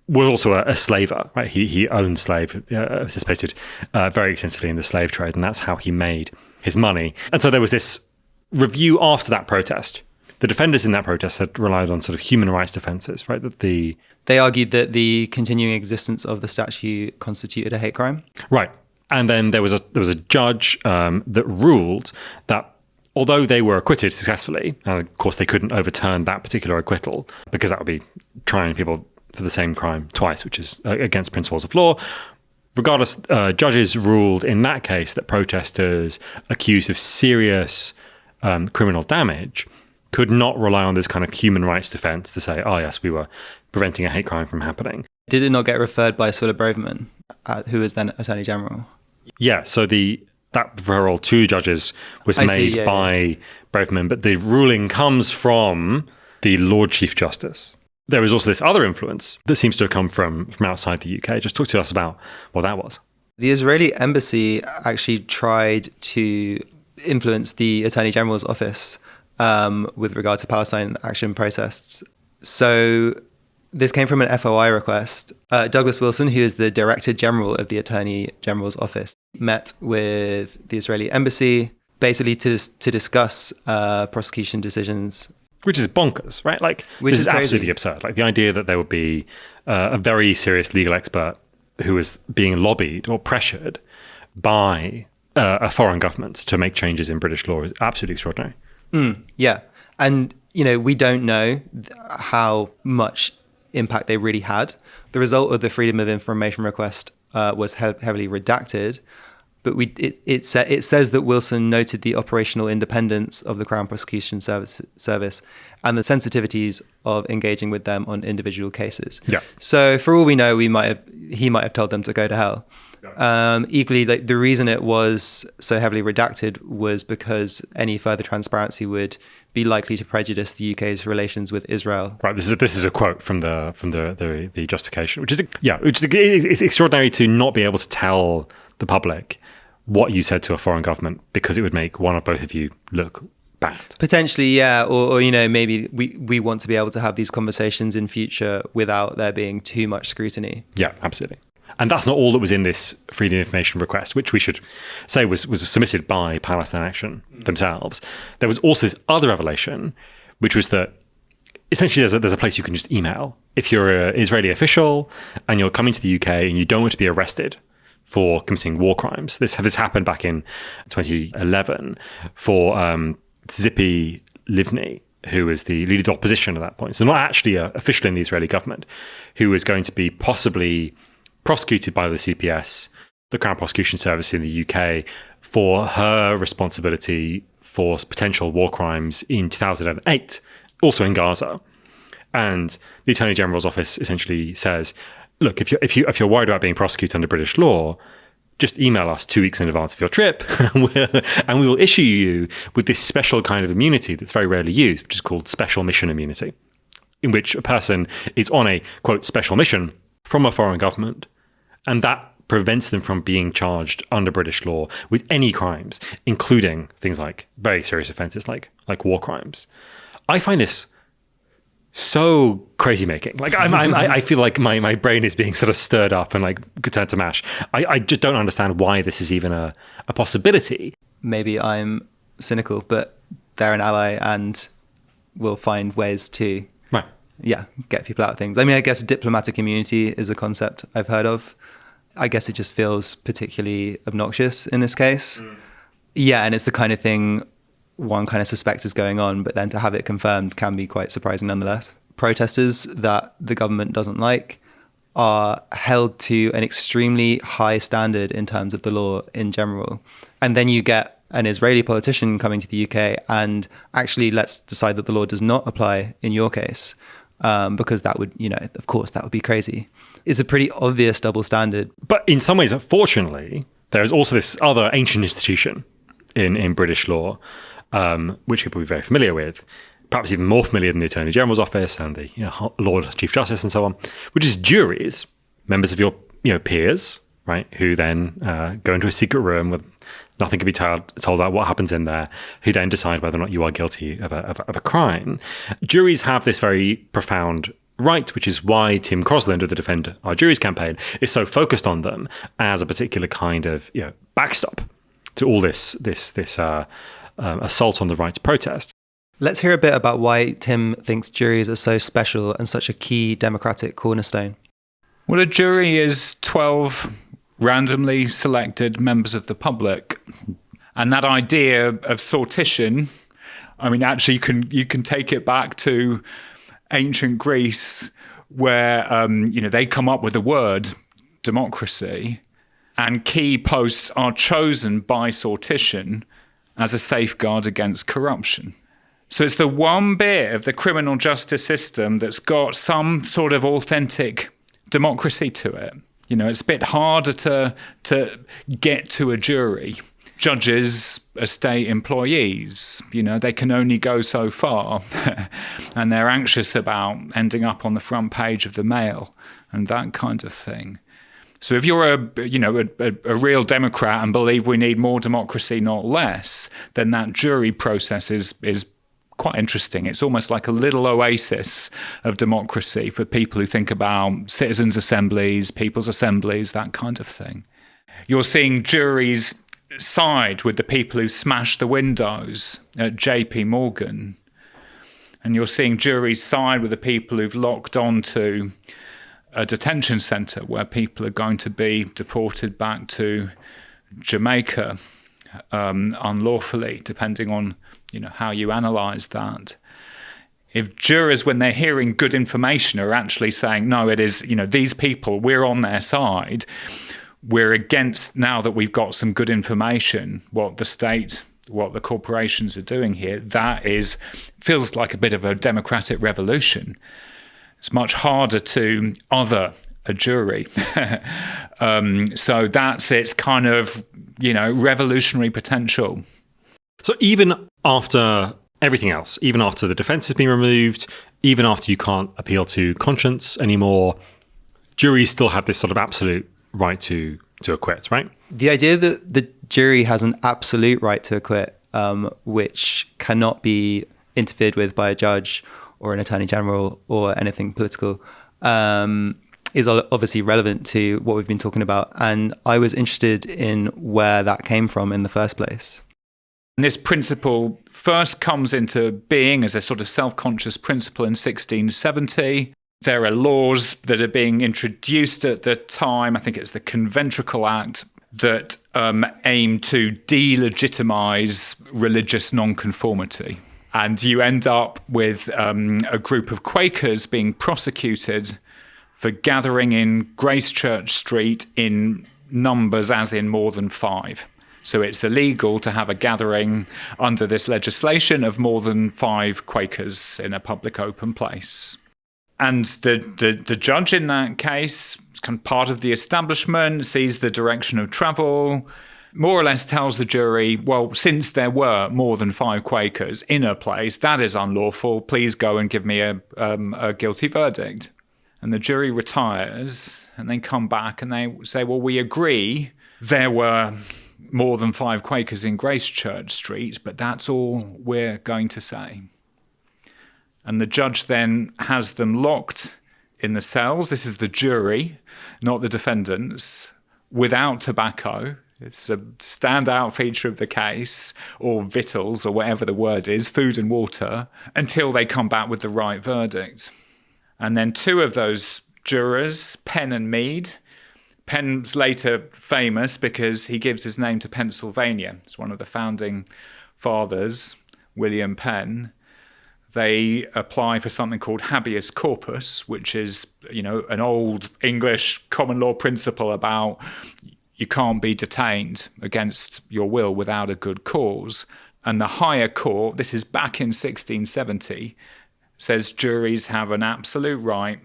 was also a slaver, right? He owned slave, participated very extensively in the slave trade, and that's how he made his money. And so there was this review after that protest. The defenders in that protest had relied on sort of human rights defences, right? They argued that the continuing existence of the statue constituted a hate crime. Right. And then there was a judge that ruled that although they were acquitted successfully, and of course they couldn't overturn that particular acquittal because that would be trying people for the same crime twice, which is against principles of law. Regardless, judges ruled in that case that protesters accused of serious criminal damage could not rely on this kind of human rights defense to say, oh yes, we were preventing a hate crime from happening. Did it not get referred by Suella Braverman, who was then Attorney General? Yeah, so that referral to judges was made by Braverman, but the ruling comes from the Lord Chief Justice. There is also this other influence that seems to have come from outside the UK. Just talk to us about what that was. The Israeli embassy actually tried to influence the Attorney General's office with regard to Palestine Action protests. So this came from an FOI request. Douglas Wilson, who is the Director General of the Attorney General's office, met with the Israeli embassy basically to discuss prosecution decisions. Which is bonkers, right? Like, this is absolutely absurd. Like the idea that there would be a very serious legal expert who was being lobbied or pressured by a foreign government to make changes in British law is absolutely extraordinary. Yeah. And, we don't know how much impact they really had. The result of the Freedom of Information request was heavily redacted. But it says that Wilson noted the operational independence of the Crown Prosecution Service and the sensitivities of engaging with them on individual cases. Yeah. So for all we know, he might have told them to go to hell. Yeah. Equally, like the reason it was so heavily redacted was because any further transparency would be likely to prejudice the UK's relations with Israel. Right. This is a quote from the justification, which is it's extraordinary to not be able to tell the public what you said to a foreign government because it would make one or both of you look bad. Potentially, yeah. Or maybe we want to be able to have these conversations in future without there being too much scrutiny. Yeah, absolutely. And that's not all that was in this Freedom of Information request, which we should say was submitted by Palestine Action themselves. There was also this other revelation, which was that essentially there's a place you can just email. If you're an Israeli official and you're coming to the UK and you don't want to be arrested for committing war crimes. This happened back in 2011 for Tzipi Livni, who was the leader of the opposition at that point. So not actually an official in the Israeli government, who was going to be possibly prosecuted by the CPS, the Crown Prosecution Service in the UK, for her responsibility for potential war crimes in 2008, also in Gaza. And the Attorney General's office essentially says, look, if you're worried about being prosecuted under British law, just email us 2 weeks in advance of your trip, and we will issue you with this special kind of immunity that's very rarely used, which is called special mission immunity. in which a person is on a, quote, special mission from a foreign government, and that prevents them from being charged under British law with any crimes, including things like very serious offences like war crimes. I find this so crazy making. Like I feel like my brain is being sort of stirred up and like turned to mash. I just don't understand why this is even a possibility. Maybe I'm cynical, but they're an ally and will find ways to get people out of things. I mean, I guess diplomatic immunity is a concept I've heard of. I guess it just feels particularly obnoxious in this case. Yeah, and it's the kind of thing one kind of suspects is going on, but then to have it confirmed can be quite surprising nonetheless. Protesters that the government doesn't like are held to an extremely high standard in terms of the law in general. And then you get an Israeli politician coming to the UK and actually let's decide that the law does not apply in your case, because that would, of course, that would be crazy. It's a pretty obvious double standard. But in some ways, unfortunately, there is also this other ancient institution in British law, which people will be very familiar with, perhaps even more familiar than the Attorney General's office and the Lord Chief Justice and so on, which is juries, members of your peers, right, who then go into a secret room with nothing can be told about what happens in there, who then decide whether or not you are guilty of a crime. Juries have this very profound right, which is why Tim Crosland of the Defend Our Juries campaign is so focused on them as a particular kind of backstop to all this assault on the right to protest. Let's hear a bit about why Tim thinks juries are so special and such a key democratic cornerstone. Well, a jury is 12 randomly selected members of the public. And that idea of sortition, I mean, actually you can take it back to ancient Greece where, they come up with the word democracy, and key posts are chosen by sortition as a safeguard against corruption. So it's the one bit of the criminal justice system that's got some sort of authentic democracy to it. It's a bit harder to get to a jury. Judges are state employees, they can only go so far and they're anxious about ending up on the front page of the Mail and that kind of thing. So if you're a real Democrat and believe we need more democracy, not less, then that jury process is quite interesting. It's almost like a little oasis of democracy for people who think about citizens' assemblies, people's assemblies, that kind of thing. You're seeing juries side with the people who smashed the windows at JP Morgan. And you're seeing juries side with the people who've locked onto a detention centre where people are going to be deported back to Jamaica unlawfully, depending on how you analyse that. If jurors, when they're hearing good information, are actually saying, no, it is, these people, we're on their side, we're against, now that we've got some good information, what the state, what the corporations are doing here, that feels like a bit of a democratic revolution. It's much harder to other a jury. So that's its kind of, revolutionary potential. So even after everything else, even after the defence has been removed, even after you can't appeal to conscience anymore, juries still have this sort of absolute right to acquit, right? The idea that the jury has an absolute right to acquit, which cannot be interfered with by a judge or an attorney general or anything political, is obviously relevant to what we've been talking about. And I was interested in where that came from in the first place. This principle first comes into being as a sort of self-conscious principle in 1670. There are laws that are being introduced at the time, I think it's the Conventrical Act, that aim to delegitimize religious nonconformity. And you end up with a group of Quakers being prosecuted for gathering in Grace Church Street in numbers as in more than 5. So it's illegal to have a gathering under this legislation of more than 5 Quakers in a public open place. And the judge in that case, kind of part of the establishment, sees the direction of travel, more or less tells the jury, well, since there were more than 5 Quakers in a place, that is unlawful. Please go and give me a guilty verdict. And the jury retires and they come back and they say, well, we agree there were more than 5 Quakers in Grace Church Street, but that's all we're going to say. And the judge then has them locked in the cells. This is the jury, not the defendants, without tobacco. It's a standout feature of the case, or victuals, or whatever the word is, food and water, until they come back with the right verdict. And then 2 of those jurors, Penn and Mead. Penn's later famous because he gives his name to Pennsylvania. It's one of the founding fathers, William Penn. They apply for something called habeas corpus, which is, an old English common law principle about you can't be detained against your will without a good cause. And the higher court, this is back in 1670, says juries have an absolute right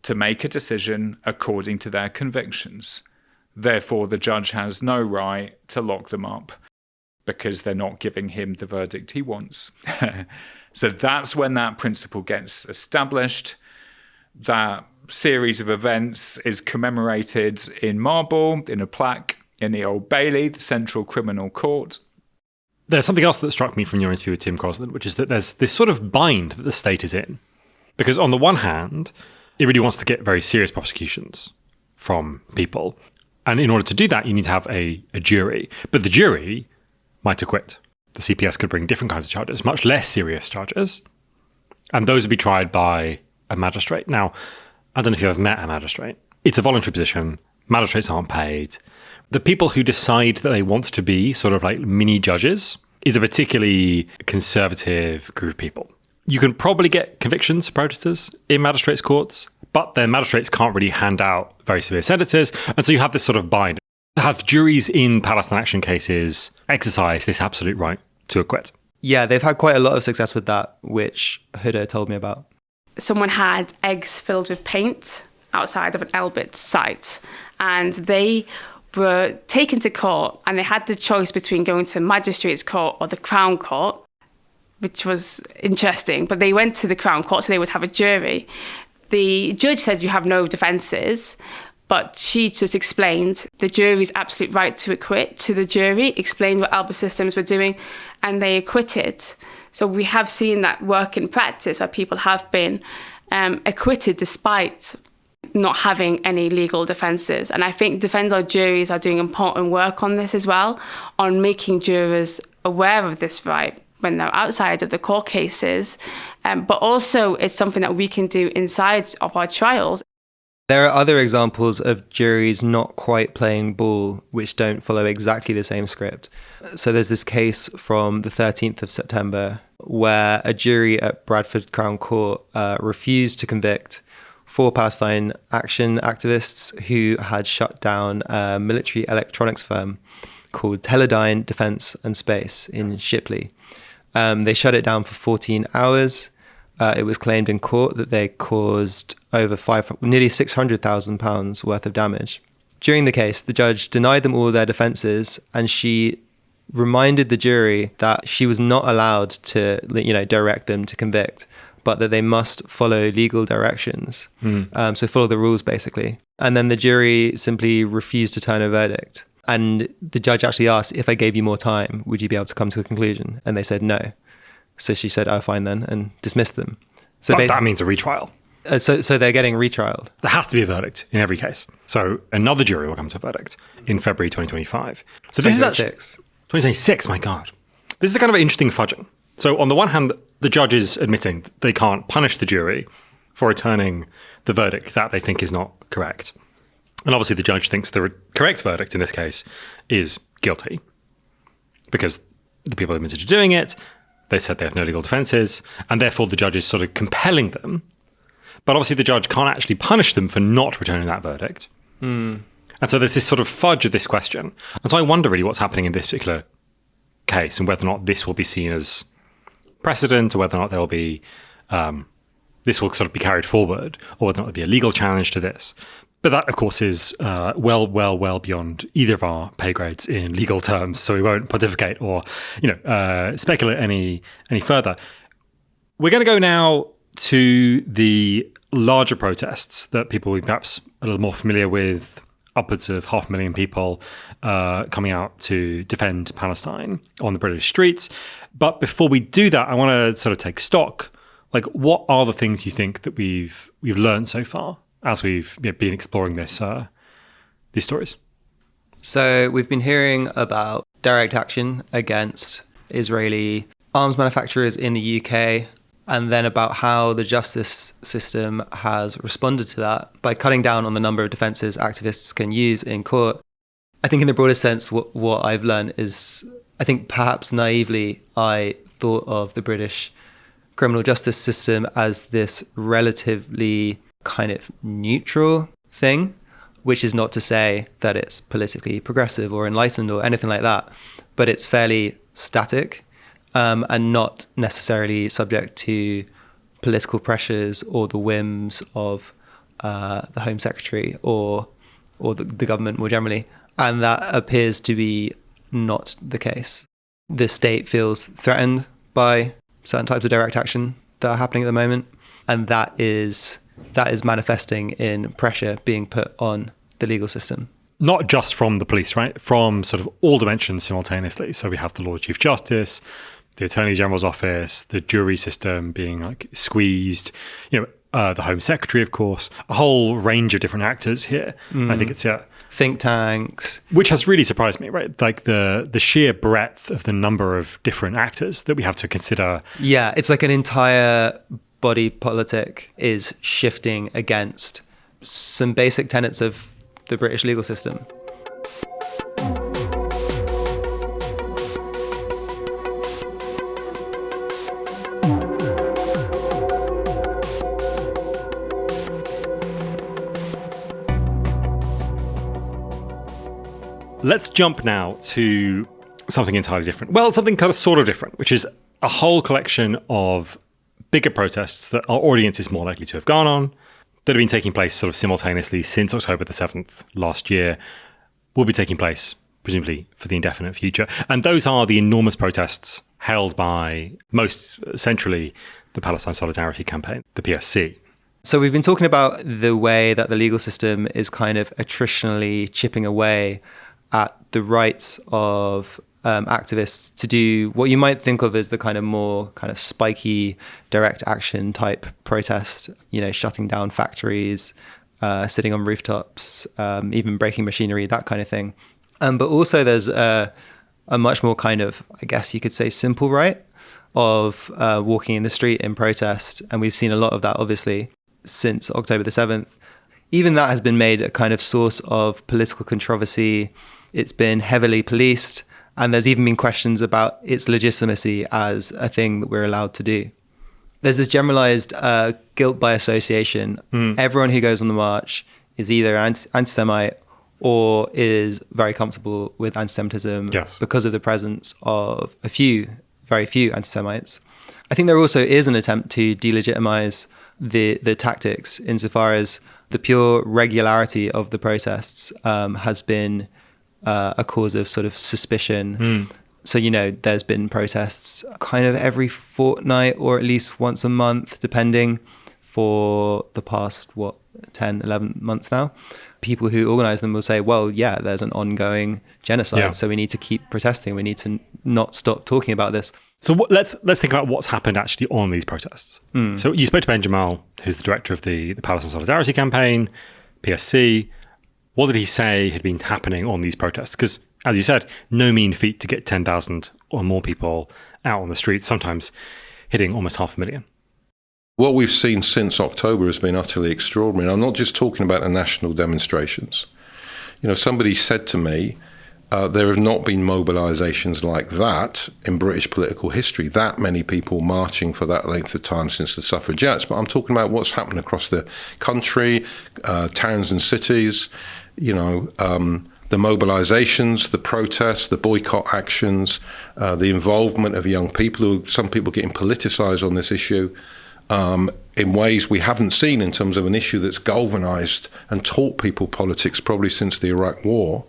to make a decision according to their convictions. Therefore, the judge has no right to lock them up because they're not giving him the verdict he wants. So that's when that principle gets established. That series of events is commemorated in marble, in a plaque in the Old Bailey, the Central Criminal Court. There's something else that struck me from your interview with Tim Crosland, which is that there's this sort of bind that the state is in. Because on the one hand, it really wants to get very serious prosecutions from people. And in order to do that, you need to have a jury. But the jury might acquit. The CPS could bring different kinds of charges, much less serious charges. And those would be tried by a magistrate. Now, I don't know if you've ever met a magistrate. It's a voluntary position. Magistrates aren't paid. The people who decide that they want to be sort of like mini judges is a particularly conservative group of people. You can probably get convictions for protesters in magistrates' courts, but then magistrates can't really hand out very severe sentences. And so you have this sort of bind. Have juries in Palestine Action cases exercise this absolute right to acquit? Yeah, they've had quite a lot of success with that, which Huda told me about. Someone had eggs filled with paint outside of an Elbit site, and they were taken to court, and they had the choice between going to magistrates' court or the Crown Court, which was interesting. But they went to the Crown Court, so they would have a jury. The judge said you have no defences, but she just explained the jury's absolute right to acquit to the jury, explained what Elbit Systems were doing, and they acquitted. So we have seen that work in practice where people have been acquitted despite not having any legal defences. And I think Defend Our Juries are doing important work on this as well, on making jurors aware of this right when they're outside of the court cases. But also it's something that we can do inside of our trials. There are other examples of juries not quite playing ball, which don't follow exactly the same script. So there's this case from the 13th of September where a jury at Bradford Crown Court refused to convict 4 Palestine Action activists who had shut down a military electronics firm called Teledyne Defence and Space in Shipley. They shut it down for 14 hours. It was claimed in court that they caused nearly £600,000 worth of damage. During the case, the judge denied them all their defences, and she reminded the jury that she was not allowed to, direct them to convict, but that they must follow legal directions. So follow the rules, basically. And then the jury simply refused to turn a verdict. And the judge actually asked, if I gave you more time, would you be able to come to a conclusion? And they said no. So she said, oh, fine then, and dismissed them. So but that means a retrial. So they're getting retrialed. There has to be a verdict in every case. So another jury will come to a verdict in February 2025. So this is actually 2026, my God. This is a kind of interesting fudging. So on the one hand, the judge is admitting they can't punish the jury for returning the verdict that they think is not correct. And obviously the judge thinks the correct verdict in this case is guilty because the people admitted to doing it, they said they have no legal defences, and therefore the judge is sort of compelling them. But obviously the judge can't actually punish them for not returning that verdict. And so there's this sort of fudge of this question. And so I wonder really what's happening in this particular case and whether or not this will be seen as precedent or whether or not there will be, this will sort of be carried forward or whether or not there'll be a legal challenge to this. But that, of course, is well beyond either of our pay grades in legal terms, so we won't pontificate or, speculate any further. We're going to go now to the larger protests that people will be perhaps a little more familiar with, upwards of 500,000 people coming out to defend Palestine on the British streets. But before we do that, I want to sort of take stock. Like, what are the things you think that we've learned so far as we've been exploring these stories? So we've been hearing about direct action against Israeli arms manufacturers in the UK, and then about how the justice system has responded to that by cutting down on the number of defences activists can use in court. I think in the broader sense, what I've learned is, I think perhaps naively, I thought of the British criminal justice system as this relatively kind of neutral thing, which is not to say that it's politically progressive or enlightened or anything like that, but it's fairly static and not necessarily subject to political pressures or the whims of the Home Secretary or the government more generally. And that appears to be not the case. The state feels threatened by certain types of direct action that are happening at the moment, and that is manifesting in pressure being put on the legal system. Not just from the police, right? From sort of all dimensions simultaneously. So we have the Lord Chief Justice, the Attorney General's office, the jury system being like squeezed, the Home Secretary, of course, a whole range of different actors here. I think it's think tanks, which has really surprised me, right? Like the sheer breadth of the number of different actors that we have to consider. Yeah, it's like an entire body politic is shifting against some basic tenets of the British legal system. Let's jump now to something entirely different. Well, something kind of sort of different, which is a whole collection of bigger protests that our audience is more likely to have gone on, that have been taking place sort of simultaneously since October the 7th last year, will be taking place, presumably, for the indefinite future. And those are the enormous protests held by, most centrally, the Palestine Solidarity Campaign, the PSC. So we've been talking about the way that the legal system is kind of attritionally chipping away at the rights of activists to do what you might think of as the kind of more kind of spiky direct action type protest, shutting down factories, sitting on rooftops, even breaking machinery, that kind of thing. But also there's a much more kind of, I guess you could say, simple right of walking in the street in protest. And we've seen a lot of that, obviously, since October the 7th. Even that has been made a kind of source of political controversy. It's been heavily policed. And there's even been questions about its legitimacy as a thing that we're allowed to do. There's this generalized guilt by association. Everyone who goes on the march is either anti-Semite or is very comfortable with anti-Semitism because of the presence of very few anti-Semites. I think there also is an attempt to delegitimize the tactics insofar as the pure regularity of the protests has been a cause of sort of suspicion. So, there's been protests kind of every fortnight or at least once a month, depending, for the past, 10, 11 months now. People who organize them will say, well, yeah, there's an ongoing genocide, so we need to keep protesting. We need to not stop talking about this. So let's think about what's happened actually on these protests. So you spoke to Ben Jamal, who's the director of the Palestine Solidarity Campaign, PSC. What did he say had been happening on these protests? Because, as you said, no mean feat to get 10,000 or more people out on the streets, sometimes hitting almost 500,000. What we've seen since October has been utterly extraordinary. And I'm not just talking about the national demonstrations. Somebody said to me, there have not been mobilisations like that in British political history, that many people marching for that length of time since the suffragettes. But I'm talking about what's happened across the country, towns and cities, the mobilisations, the protests, the boycott actions, the involvement of young people, some people getting politicised on this issue. in ways we haven't seen in terms of an issue that's galvanized and taught people politics probably since the Iraq War.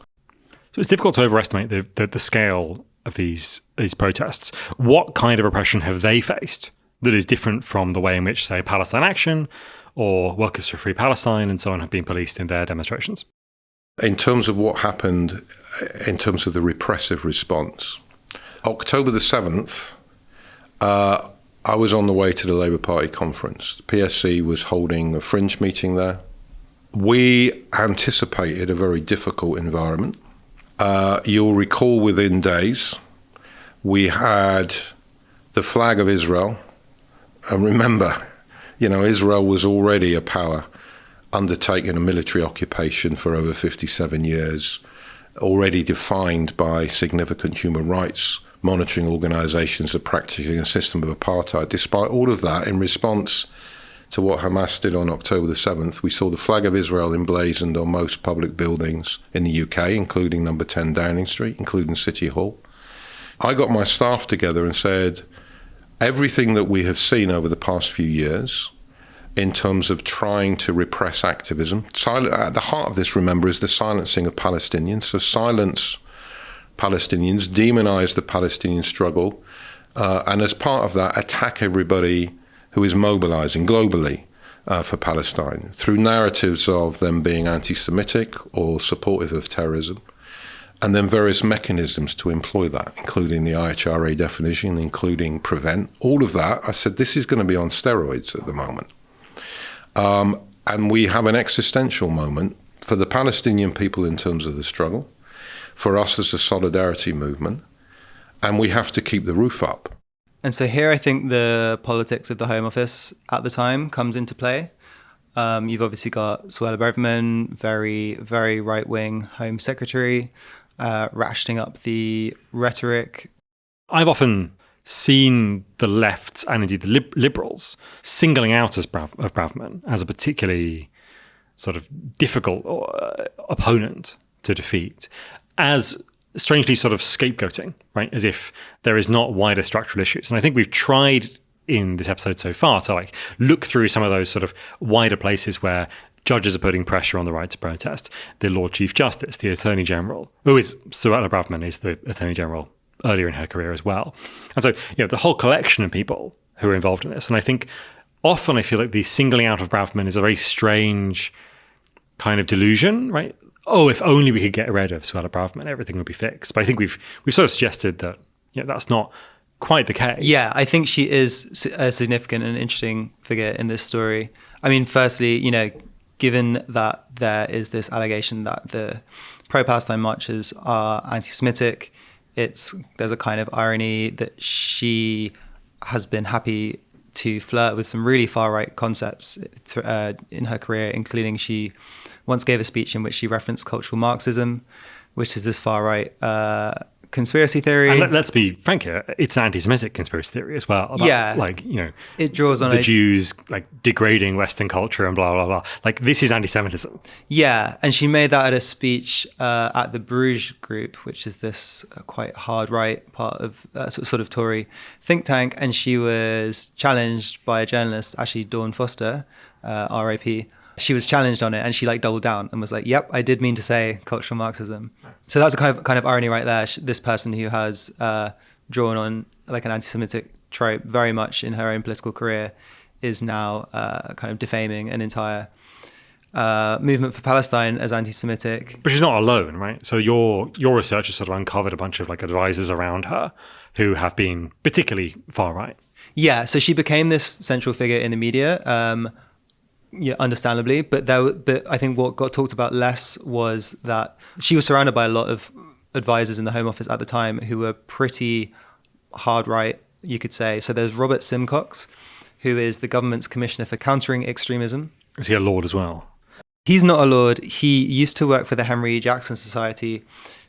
So it's difficult to overestimate the scale of these protests. What kind of repression have they faced that is different from the way in which, say, Palestine Action or Workers for Free Palestine and so on have been policed in their demonstrations? In terms of what happened, in terms of the repressive response, October the 7th, I was on the way to the Labour Party conference. The PSC was holding a fringe meeting there. We anticipated a very difficult environment. You'll recall within days, we had the flag of Israel. And remember, Israel was already a power undertaking a military occupation for over 57 years, already defined by significant human rights monitoring organizations are practicing a system of apartheid. Despite all of that, in response to what Hamas did on October the 7th, we saw the flag of Israel emblazoned on most public buildings in the UK, including number 10 Downing Street, including City Hall. I got my staff together and said, everything that we have seen over the past few years in terms of trying to repress activism, at the heart of this, remember, is the silencing of Palestinians. So silence Palestinians, demonize the Palestinian struggle, and as part of that, attack everybody who is mobilizing globally for Palestine through narratives of them being anti-Semitic or supportive of terrorism, and then various mechanisms to employ that, including the IHRA definition, including prevent. All of that, I said, this is going to be on steroids at the moment. And we have an existential moment for the Palestinian people in terms of the struggle, for us as a solidarity movement, and we have to keep the roof up. And so here I think the politics of the Home Office at the time comes into play. You've obviously got Suella Braverman, very, very right-wing Home Secretary, ratcheting up the rhetoric. I've often seen the left and indeed the liberals singling out Braverman as a particularly sort of difficult opponent to defeat, as strangely sort of scapegoating, right? As if there is not wider structural issues. And I think we've tried in this episode so far to look through some of those sort of wider places where judges are putting pressure on the right to protest. The Lord Chief Justice, the Attorney General, who is Suella Braverman, is the Attorney General earlier in her career as well. And so, the whole collection of people who are involved in this. And I think often I feel like the singling out of Braverman is a very strange kind of delusion, right? Oh, if only we could get rid of Suella Braverman, everything would be fixed. But I think we've sort of suggested that that's not quite the case. Yeah, I think she is a significant and interesting figure in this story. I mean, firstly, given that there is this allegation that the pro-Palestine marchers are anti-Semitic, there's a kind of irony that she has been happy to flirt with some really far-right concepts in her career, including she once gave a speech in which she referenced cultural Marxism, which is this far-right conspiracy theory. And let's be frank here, it's an anti-Semitic conspiracy theory as well. About, it draws on the Jews degrading Western culture and blah, blah, blah. This is anti-Semitism. Yeah, and she made that at a speech at the Bruges Group, which is this quite hard right part of sort of Tory think tank, and she was challenged by a journalist, actually Dawn Foster, RIP. She was challenged on it, and she doubled down and was like, "Yep, I did mean to say cultural Marxism." So that's a kind of irony right there. This person who has drawn on an anti-Semitic trope very much in her own political career is now kind of defaming an entire movement for Palestine as anti-Semitic. But she's not alone, right? So your research has sort of uncovered a bunch of advisors around her who have been particularly far right. Yeah, so she became this central figure in the media. Understandably, but I think what got talked about less was that she was surrounded by a lot of advisors in the Home Office at the time who were pretty hard right, you could say. So there's Robert Simcox, who is the government's commissioner for countering extremism. Is he a lord as well? He's not a lord. He used to work for the Henry Jackson Society,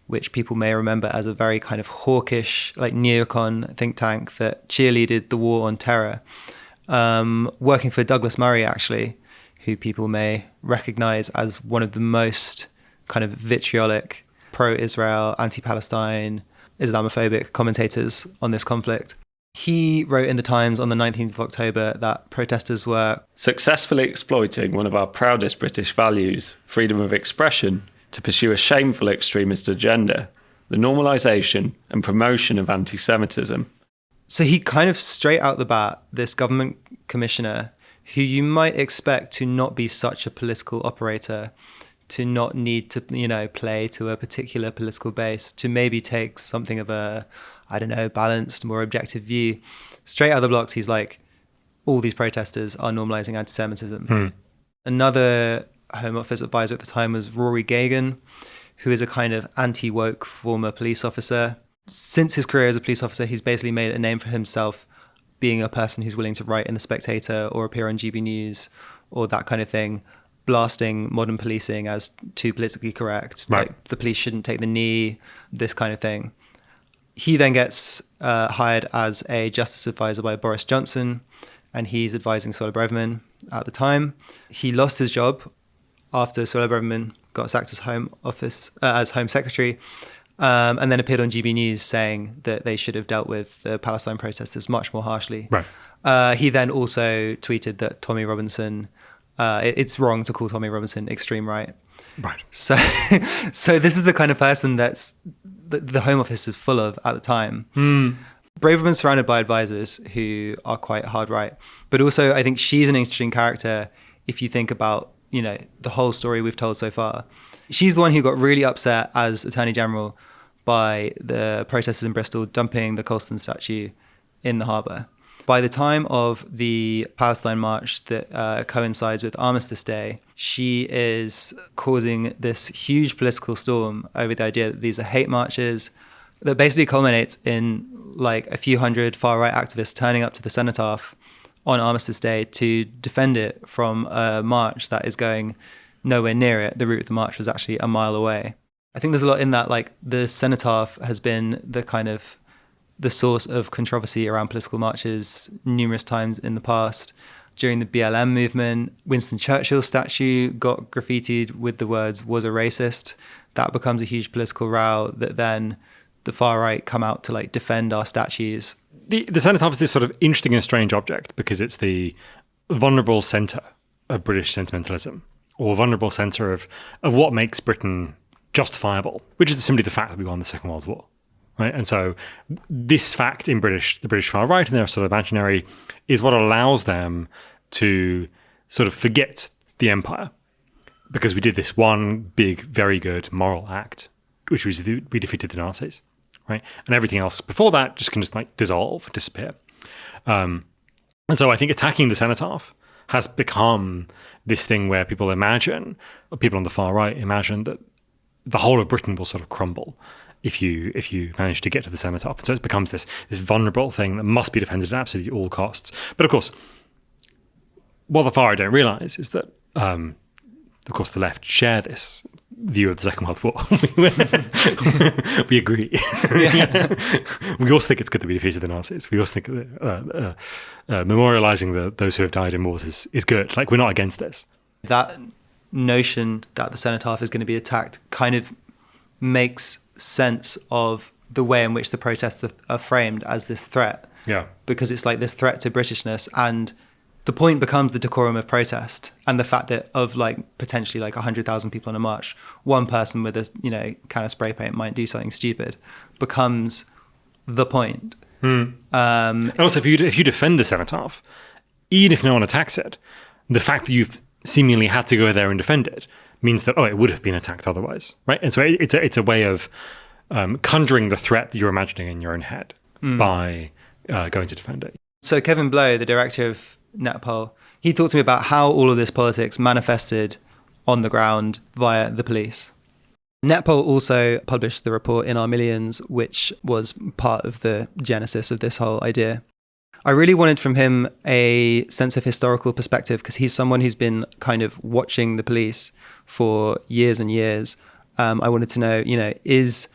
which people may remember as a very kind of hawkish, neocon think tank that cheerleaded the war on terror. Working for Douglas Murray, actually, who people may recognize as one of the most kind of vitriolic pro-Israel, anti-Palestine, Islamophobic commentators on this conflict. He wrote in the Times on the 19th of October that protesters were successfully exploiting one of our proudest British values, freedom of expression, to pursue a shameful extremist agenda, the normalisation and promotion of anti-Semitism. So he kind of straight out the bat, this government commissioner, who you might expect to not be such a political operator, to not need to, play to a particular political base, to maybe take something of a, balanced, more objective view. Straight out of the blocks, he's like, all these protesters are normalising anti-Semitism. Another Home Office advisor at the time was Rory Gagan, who is a kind of anti-woke former police officer. Since his career as a police officer, he's basically made a name for himself being a person who's willing to write in The Spectator or appear on GB News or that kind of thing, blasting modern policing as too politically correct. Right. Like the police shouldn't take the knee, this kind of thing. He then gets hired as a justice advisor by Boris Johnson, and he's advising Suella Braverman at the time. He lost his job after Suella Braverman got sacked as as Home Secretary, and then appeared on GB News saying that they should have dealt with the Palestine protesters much more harshly. Right. He then also tweeted that Tommy Robinson, it's wrong to call Tommy Robinson extreme right. Right. So this is the kind of person that's the Home Office is full of at the time. Braverman's surrounded by advisors who are quite hard right, but also I think she's an interesting character if you think about the whole story we've told so far. She's the one who got really upset as Attorney General by the protesters in Bristol dumping the Colston statue in the harbour. By the time of the Palestine March that coincides with Armistice Day, she is causing this huge political storm over the idea that these are hate marches that basically culminates in like a few hundred far-right activists turning up to the Cenotaph on Armistice Day to defend it from a march that is going nowhere near it. The route of the march was actually a mile away. I think there's a lot in that, like the Cenotaph has been the source of controversy around political marches numerous times in the past. During the BLM movement, Winston Churchill's statue got graffitied with the words "was a racist." That becomes a huge political row that then the far right come out to like defend our statues. The Cenotaph is this sort of interesting and strange object because it's the vulnerable centre of British sentimentalism, or vulnerable centre of what makes Britain justifiable, which is simply the fact that we won the Second World War. Right. And so this fact in the British far right and their sort of imaginary is what allows them to sort of forget the empire, because we did this one big, very good moral act, which was we defeated the Nazis. Right. And everything else before that just can like dissolve, disappear. And so I think attacking the Cenotaph has become this thing where people on the far right imagine that the whole of Britain will sort of crumble if you manage to get to the Cenotaph. So it becomes this vulnerable thing that must be defended at absolutely all costs. But of course, what the far right don't realise is that, of course, the left share this view of the Second World War. We agree. Yeah. We also think it's good that we defeated the Nazis. We also think that memorialising those who have died in wars is good. Like, we're not against this. That notion that the Cenotaph is going to be attacked kind of makes sense of the way in which the protests are framed as this threat. Yeah. Because it's like this threat to Britishness, and the point becomes the decorum of protest and the fact that of like potentially like 100,000 people on a march, one person with a can of spray paint might do something stupid becomes the point. And also, if you defend the Cenotaph, even if no one attacks it, the fact that you've seemingly had to go there and defend it means that it would have been attacked otherwise, right? And so it's a way of conjuring the threat that you're imagining in your own head by going to defend it. So Kevin Blowe, the director of Netpol, he talked to me about how all of this politics manifested on the ground via the police. Netpol also published the report In Our Millions, which was part of the genesis of this whole idea. I really wanted from him a sense of historical perspective because he's someone who's been kind of watching the police for years and years. I wanted to know, is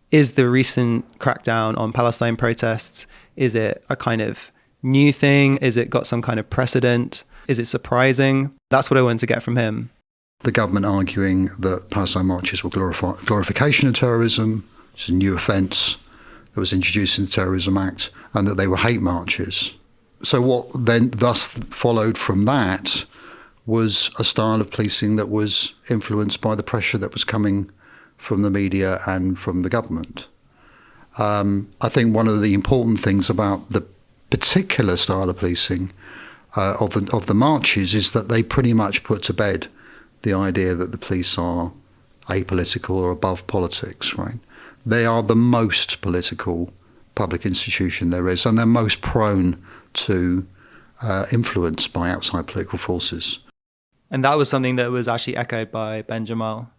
the recent crackdown on Palestine protests, is it a kind of new thing? Is it got some kind of precedent? Is it surprising? That's what I wanted to get from him. The government arguing that Palestine marches were glorification of terrorism, which is a new offence. that was introduced in the Terrorism Act, and that they were hate marches. So what then thus followed from that was a style of policing that was influenced by the pressure that was coming from the media and from the government. I think one of the important things about the particular style of policing of the marches is that they pretty much put to bed the idea that the police are apolitical or above politics, right? They are the most political public institution there is, and they're most prone to influence by outside political forces. And that was something that was actually echoed by Ben Jamal.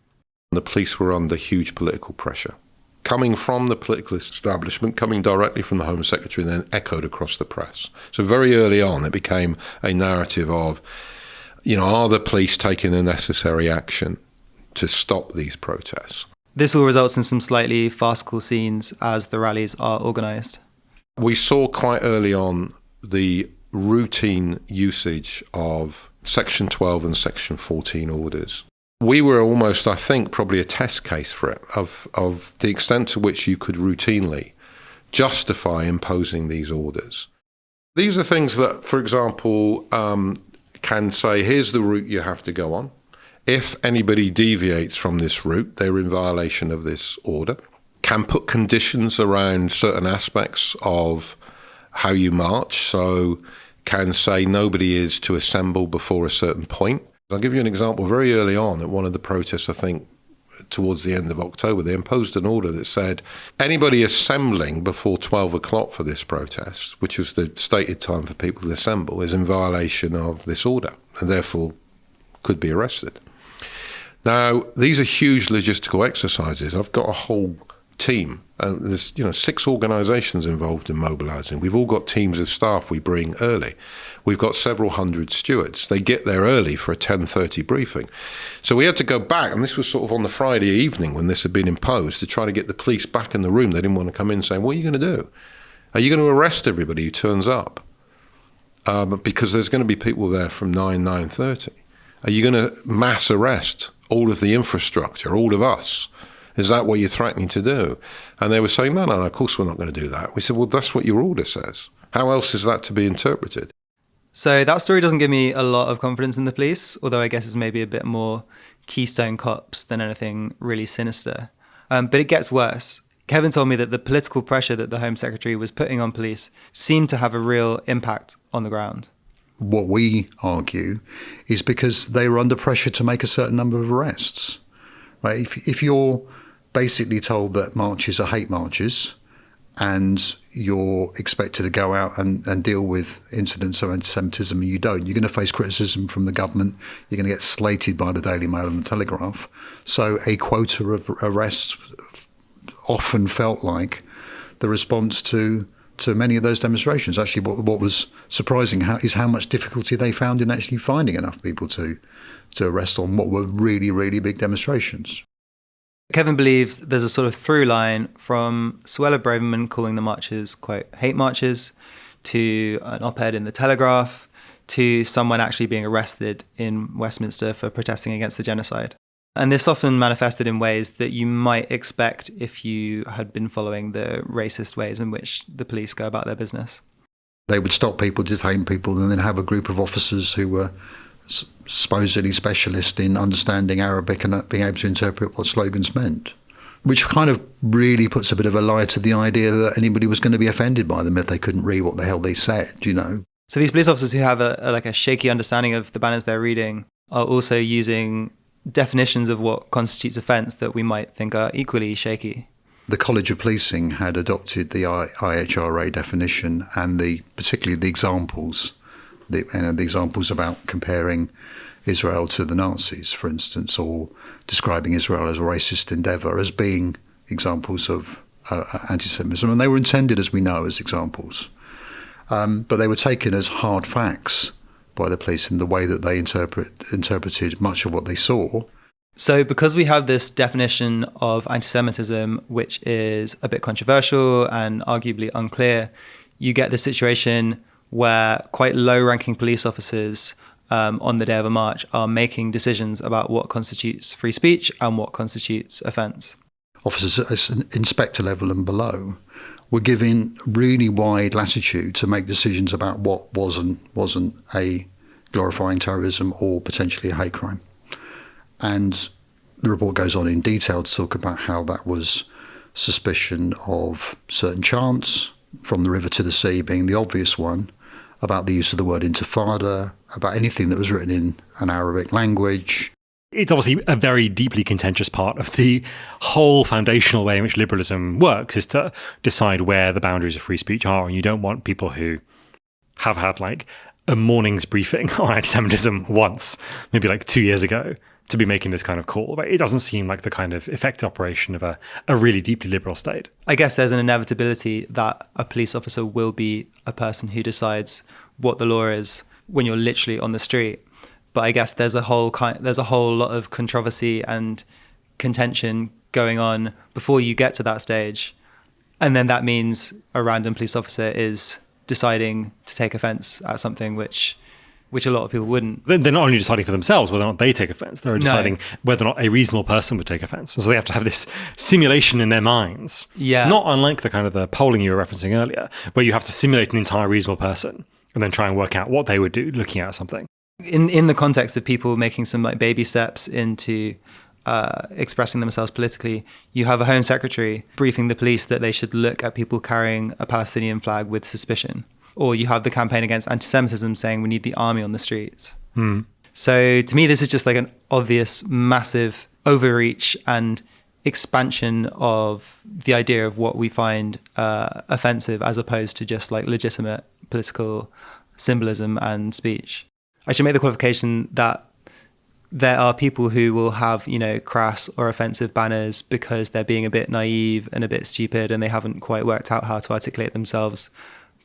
The police were under huge political pressure, coming from the political establishment, coming directly from the Home Secretary, and then echoed across the press. So very early on, it became a narrative of, are the police taking the necessary action to stop these protests? This all results in some slightly farcical scenes as the rallies are organised. We saw quite early on the routine usage of Section 12 and Section 14 orders. We were almost, I think, probably a test case for it, of the extent to which you could routinely justify imposing these orders. These are things that, for example, can say, here's the route you have to go on. If anybody deviates from this route, they're in violation of this order. Can put conditions around certain aspects of how you march. So can say nobody is to assemble before a certain point. I'll give you an example. Very early on at one of the protests, I think towards the end of October, they imposed an order that said anybody assembling before 12 o'clock for this protest, which was the stated time for people to assemble, is in violation of this order and therefore could be arrested. Now, these are huge logistical exercises. I've got a whole team. There's 6 organisations involved in mobilising. We've all got teams of staff we bring early. We've got several hundred stewards. They get there early for a 10:30 briefing. So we had to go back, and this was sort of on the Friday evening when this had been imposed, to try to get the police back in the room. They didn't want to come in saying, what are you going to do? Are you going to arrest everybody who turns up? Because there's going to be people there from 9:30. Are you going to mass arrest all of the infrastructure, all of us? Is that what you're threatening to do? And they were saying, no, of course we're not going to do that. We said, well, that's what your order says. How else is that to be interpreted? So that story doesn't give me a lot of confidence in the police, although I guess it's maybe a bit more Keystone Cops than anything really sinister. But it gets worse. Kevin told me that the political pressure that the Home Secretary was putting on police seemed to have a real impact on the ground. What we argue is because they were under pressure to make a certain number of arrests. Right? If you're basically told that marches are hate marches and you're expected to go out and deal with incidents of anti-Semitism and you don't, you're going to face criticism from the government, you're going to get slated by the Daily Mail and the Telegraph. So a quota of arrests often felt like the response to many of those demonstrations. Actually, what was surprising is how much difficulty they found in actually finding enough people to arrest on what were really, really big demonstrations. Kevin believes there's a sort of through line from Suella Braverman calling the marches, quote, hate marches, to an op-ed in the Telegraph, to someone actually being arrested in Westminster for protesting against the genocide. And this often manifested in ways that you might expect if you had been following the racist ways in which the police go about their business. They would stop people, detain people, and then have a group of officers who were supposedly specialist in understanding Arabic and being able to interpret what slogans meant, which kind of really puts a bit of a lie to the idea that anybody was going to be offended by them if they couldn't read what the hell they said, So these police officers who have a shaky understanding of the banners they're reading are also using definitions of what constitutes offence that we might think are equally shaky. The College of Policing had adopted the IHRA definition and particularly the examples. The examples about comparing Israel to the Nazis, for instance, or describing Israel as a racist endeavour as being examples of anti-Semitism. And they were intended, as we know, as examples. But they were taken as hard facts by the police in the way that they interpreted much of what they saw. So because we have this definition of anti-Semitism, which is a bit controversial and arguably unclear, you get the situation where quite low-ranking police officers on the day of a march are making decisions about what constitutes free speech and what constitutes offence. Officers at inspector level and below were given really wide latitude to make decisions about what wasn't a glorifying terrorism or potentially a hate crime. And the report goes on in detail to talk about how that was suspicion of certain chants, from the river to the sea being the obvious one, about the use of the word intifada, about anything that was written in an Arabic language. It's obviously a very deeply contentious part of the whole foundational way in which liberalism works, is to decide where the boundaries of free speech are. And you don't want people who have had like a morning's briefing on anti-Semitism once, maybe like 2 years ago, to be making this kind of call. But it doesn't seem like the kind of effective operation of a really deeply liberal state. I guess there's an inevitability that a police officer will be a person who decides what the law is when you're literally on the street. But I guess there's a whole lot of controversy and contention going on before you get to that stage. And then that means a random police officer is deciding to take offence at something which a lot of people wouldn't. They're not only deciding for themselves whether or not they take offence, they're deciding whether or not a reasonable person would take offence. And so they have to have this simulation in their minds. Yeah. Not unlike the kind of the polling you were referencing earlier, where you have to simulate an entire reasonable person and then try and work out what they would do looking at something. In the context of people making some like baby steps into expressing themselves politically, you have a Home Secretary briefing the police that they should look at people carrying a Palestinian flag with suspicion. Or you have the Campaign Against Anti-Semitism saying we need the army on the streets. So to me, this is just like an obvious, massive overreach and expansion of the idea of what we find offensive, as opposed to just like legitimate political symbolism and speech. I should make the qualification that there are people who will have, crass or offensive banners because they're being a bit naive and a bit stupid and they haven't quite worked out how to articulate themselves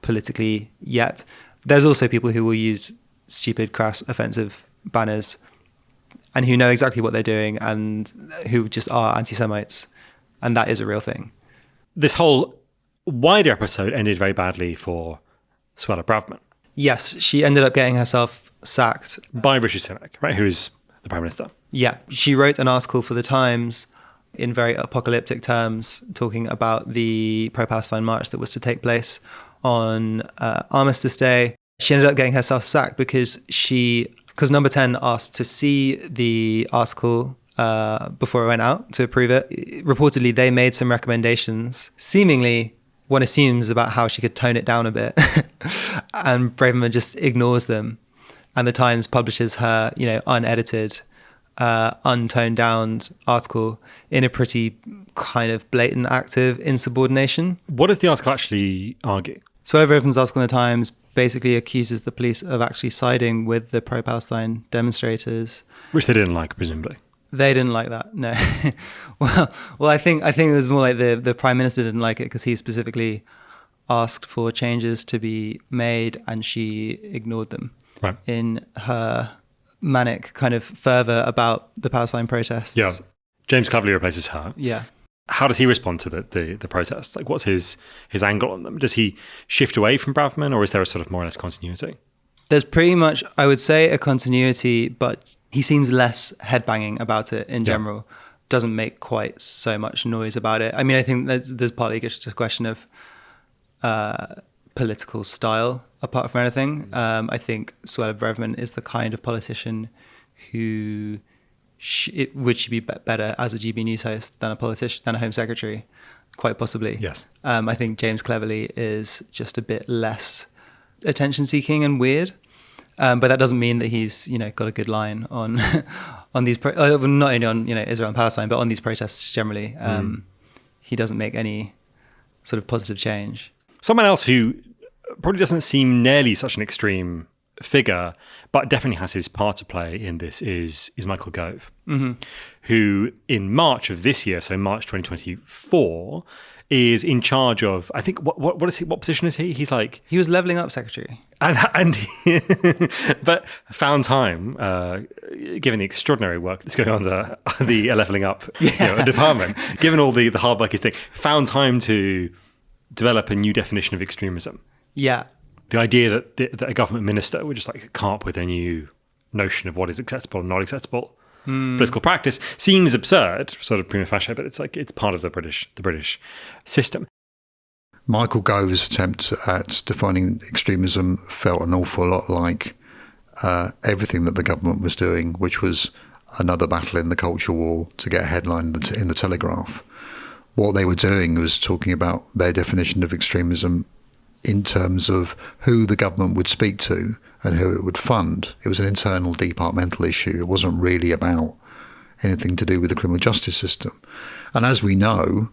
politically yet. There's also people who will use stupid, crass, offensive banners and who know exactly what they're doing and who just are anti-Semites. And that is a real thing. This whole wider episode ended very badly for Suella Braverman. Yes, she ended up getting herself sacked. By Rishi Sunak, right, who is the Prime Minister. Yeah, she wrote an article for The Times in very apocalyptic terms talking about the pro-Palestine march that was to take place on Armistice Day. She ended up getting herself sacked because Number 10 asked to see the article before it went out to approve it. Reportedly, they made some recommendations, seemingly one assumes, about how she could tone it down a bit. And Braverman just ignores them. And The Times publishes her, unedited, untoned down article in a pretty kind of blatant act of insubordination. What does the article actually argue? Suella Braverman's article in The Times basically accuses the police of actually siding with the pro-Palestine demonstrators. Which they didn't like, presumably. They didn't like that, no. well, I think it was more like the Prime Minister didn't like it because he specifically asked for changes to be made and she ignored them. Right. In her manic kind of fervour about the Palestine protests. Yeah. James Cleverly replaces her. Yeah. How does he respond to the protests? Like, what's his angle on them? Does he shift away from Braverman, or is there a sort of more or less continuity? There's pretty much, I would say, a continuity, but he seems less headbanging about it in general. Doesn't make quite so much noise about it. I mean, I think there's partly just a question of political style, apart from anything. I think Suella Braverman is the kind of politician who would she be better as a GB News host than a politician, than a Home Secretary, quite possibly. Yes. I think James Cleverly is just a bit less attention-seeking and weird, but that doesn't mean that he's got a good line on these not only on Israel and Palestine, but on these protests generally. He doesn't make any sort of positive change. Someone else who probably doesn't seem nearly such an extreme figure, but definitely has his part to play in this is Michael Gove, who in March of this year, so March 2024, is in charge of, I think, what is he? What position is he? He's like, he was levelling up secretary, and but found time, given the extraordinary work that's going on under the levelling up department, given all the hard work he's doing, found time to develop a new definition of extremism. Yeah. The idea that a government minister would just like come up with a new notion of what is acceptable and not acceptable political practice seems absurd, sort of prima facie, but it's like it's part of the British system. Michael Gove's attempt at defining extremism felt an awful lot like everything that the government was doing, which was another battle in the culture war to get a headline in the Telegraph. What they were doing was talking about their definition of extremism in terms of who the government would speak to and who it would fund. It was an internal departmental issue. It wasn't really about anything to do with the criminal justice system. And as we know,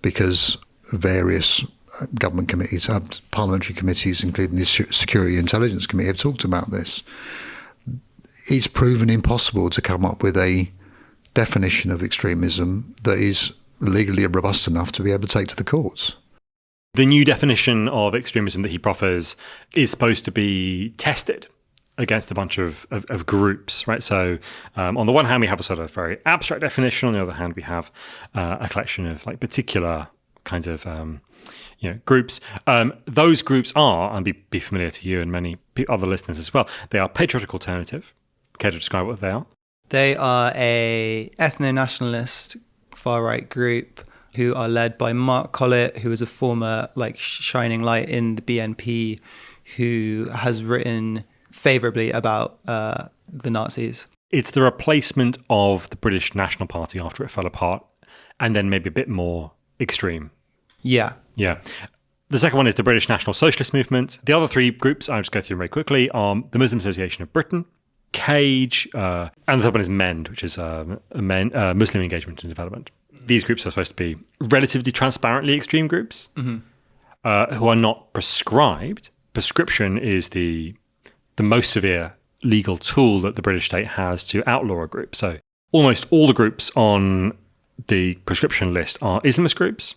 because various government committees, parliamentary committees, including the Security Intelligence Committee, have talked about this, it's proven impossible to come up with a definition of extremism that is legally robust enough to be able to take to the courts. The new definition of extremism that he proffers is supposed to be tested against a bunch of groups, right? So on the one hand, we have a sort of very abstract definition. On the other hand, we have a collection of like particular kinds of groups. Those groups are, and be familiar to you and many other listeners as well, they are patriotic alternative. Care to describe what they are? They are a ethno-nationalist far-right group who are led by Mark Collett, who is a former shining light in the BNP, who has written favourably about the Nazis. It's the replacement of the British National Party after it fell apart, and then maybe a bit more extreme. Yeah. The second one is the British National Socialist Movement. The other three groups, I'll just go through very quickly, are the Muslim Association of Britain, CAGE, and the third one is MEND, which is Muslim Engagement and Development. These groups are supposed to be relatively transparently extreme groups who are not prescribed. Prescription is the most severe legal tool that the British state has to outlaw a group. So almost all the groups on the prescription list are Islamist groups.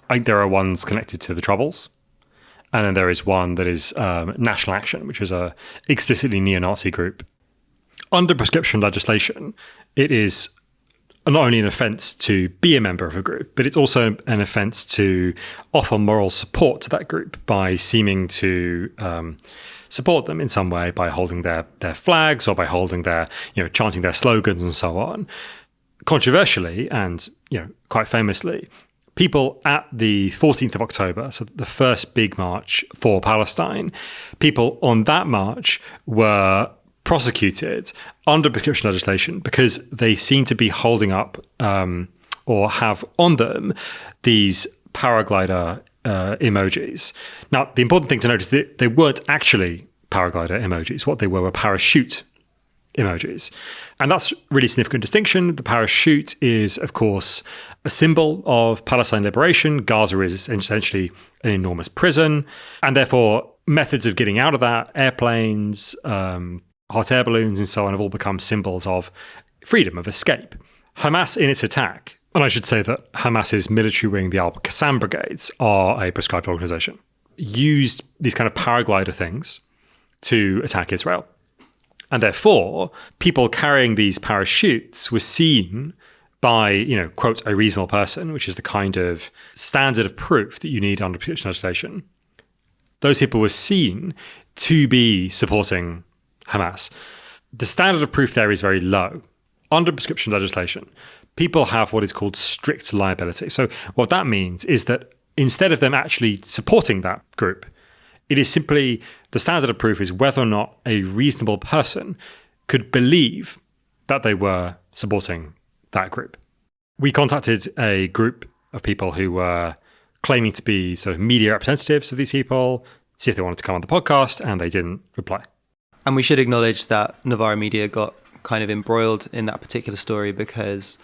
I think there are ones connected to the Troubles. And then there is one that is National Action, which is a explicitly neo-Nazi group. Under prescription legislation, it is not only an offence to be a member of a group, but it's also an offence to offer moral support to that group by seeming to support them in some way by holding their flags or by holding their, chanting their slogans and so on. Controversially and, quite famously, people at the 14th of October, so the first big march for Palestine, people on that march were prosecuted under prescription legislation because they seem to be holding up or have on them these paraglider emojis. Now, the important thing to note is that they weren't actually paraglider emojis. What they were parachute emojis. And that's really significant distinction. The parachute is, of course, a symbol of Palestine liberation. Gaza is essentially an enormous prison. And therefore, methods of getting out of that, airplanes, hot air balloons and so on, have all become symbols of freedom, of escape. Hamas in its attack, and I should say that Hamas's military wing, the Al-Qassam brigades, are a prescribed organization, used these kind of paraglider things to attack Israel. And therefore, people carrying these parachutes were seen by, quote, a reasonable person, which is the kind of standard of proof that you need under prescription legislation. Those people were seen to be supporting Hamas. The standard of proof there is very low. Under prescription legislation, people have what is called strict liability. So what that means is that instead of them actually supporting that group, it is simply the standard of proof is whether or not a reasonable person could believe that they were supporting that group. We contacted a group of people who were claiming to be sort of media representatives of these people, see if they wanted to come on the podcast, and they didn't reply. And we should acknowledge that Novara Media got kind of embroiled in that particular story because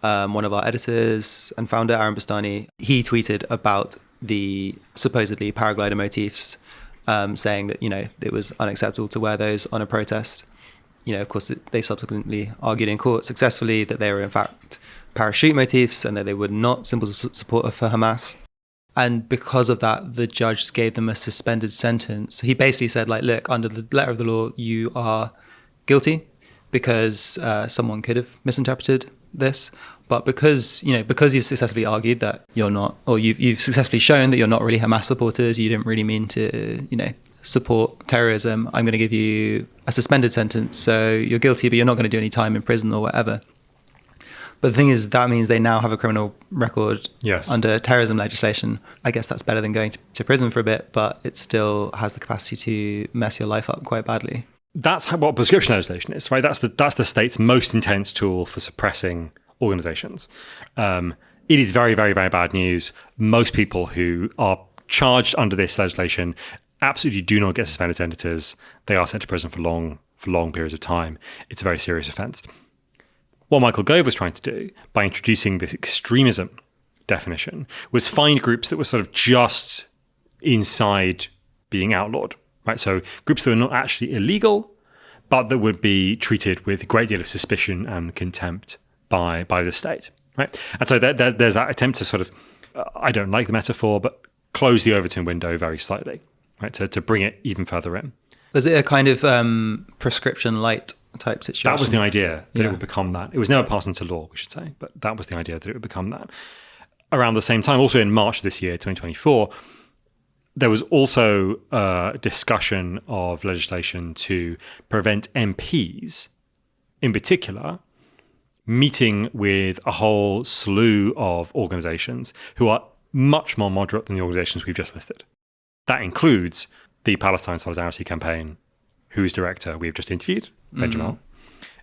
one of our editors and founder, Aaron Bastani, he tweeted about the supposedly paraglider motifs, saying that, it was unacceptable to wear those on a protest. Of course, they subsequently argued in court successfully that they were in fact parachute motifs and that they were not symbols of support for Hamas. And because of that, the judge gave them a suspended sentence. He basically said, look, under the letter of the law, you are guilty because someone could have misinterpreted this. But because you've successfully argued that you're not, or you've successfully shown that you're not really Hamas supporters, you didn't really mean to, support terrorism, I'm going to give you a suspended sentence. So you're guilty, but you're not going to do any time in prison or whatever. But the thing is, that means they now have a criminal record under terrorism legislation. I guess that's better than going to prison for a bit, but it still has the capacity to mess your life up quite badly. That's what prescription legislation is, right? That's the state's most intense tool for suppressing organizations. It is very, very, very bad news. Most people who are charged under this legislation absolutely do not get suspended sentences. They are sent to prison for long periods of time. It's a very serious offence. What Michael Gove was trying to do by introducing this extremism definition was find groups that were sort of just inside being outlawed, right? So groups that were not actually illegal, but that would be treated with a great deal of suspicion and contempt by the state, right? And so there's that attempt to sort of, I don't like the metaphor, but close the Overton window very slightly, right? To bring it even further in. Was it a kind of prescription light type situation? That was the idea, that it would become that. It was never passed into law, we should say, but that was the idea, that it would become that. Around the same time, also in March this year, 2024, there was also a discussion of legislation to prevent MPs, in particular, meeting with a whole slew of organisations who are much more moderate than the organisations we've just listed. That includes the Palestine Solidarity Campaign, whose director we've just interviewed, Jamal.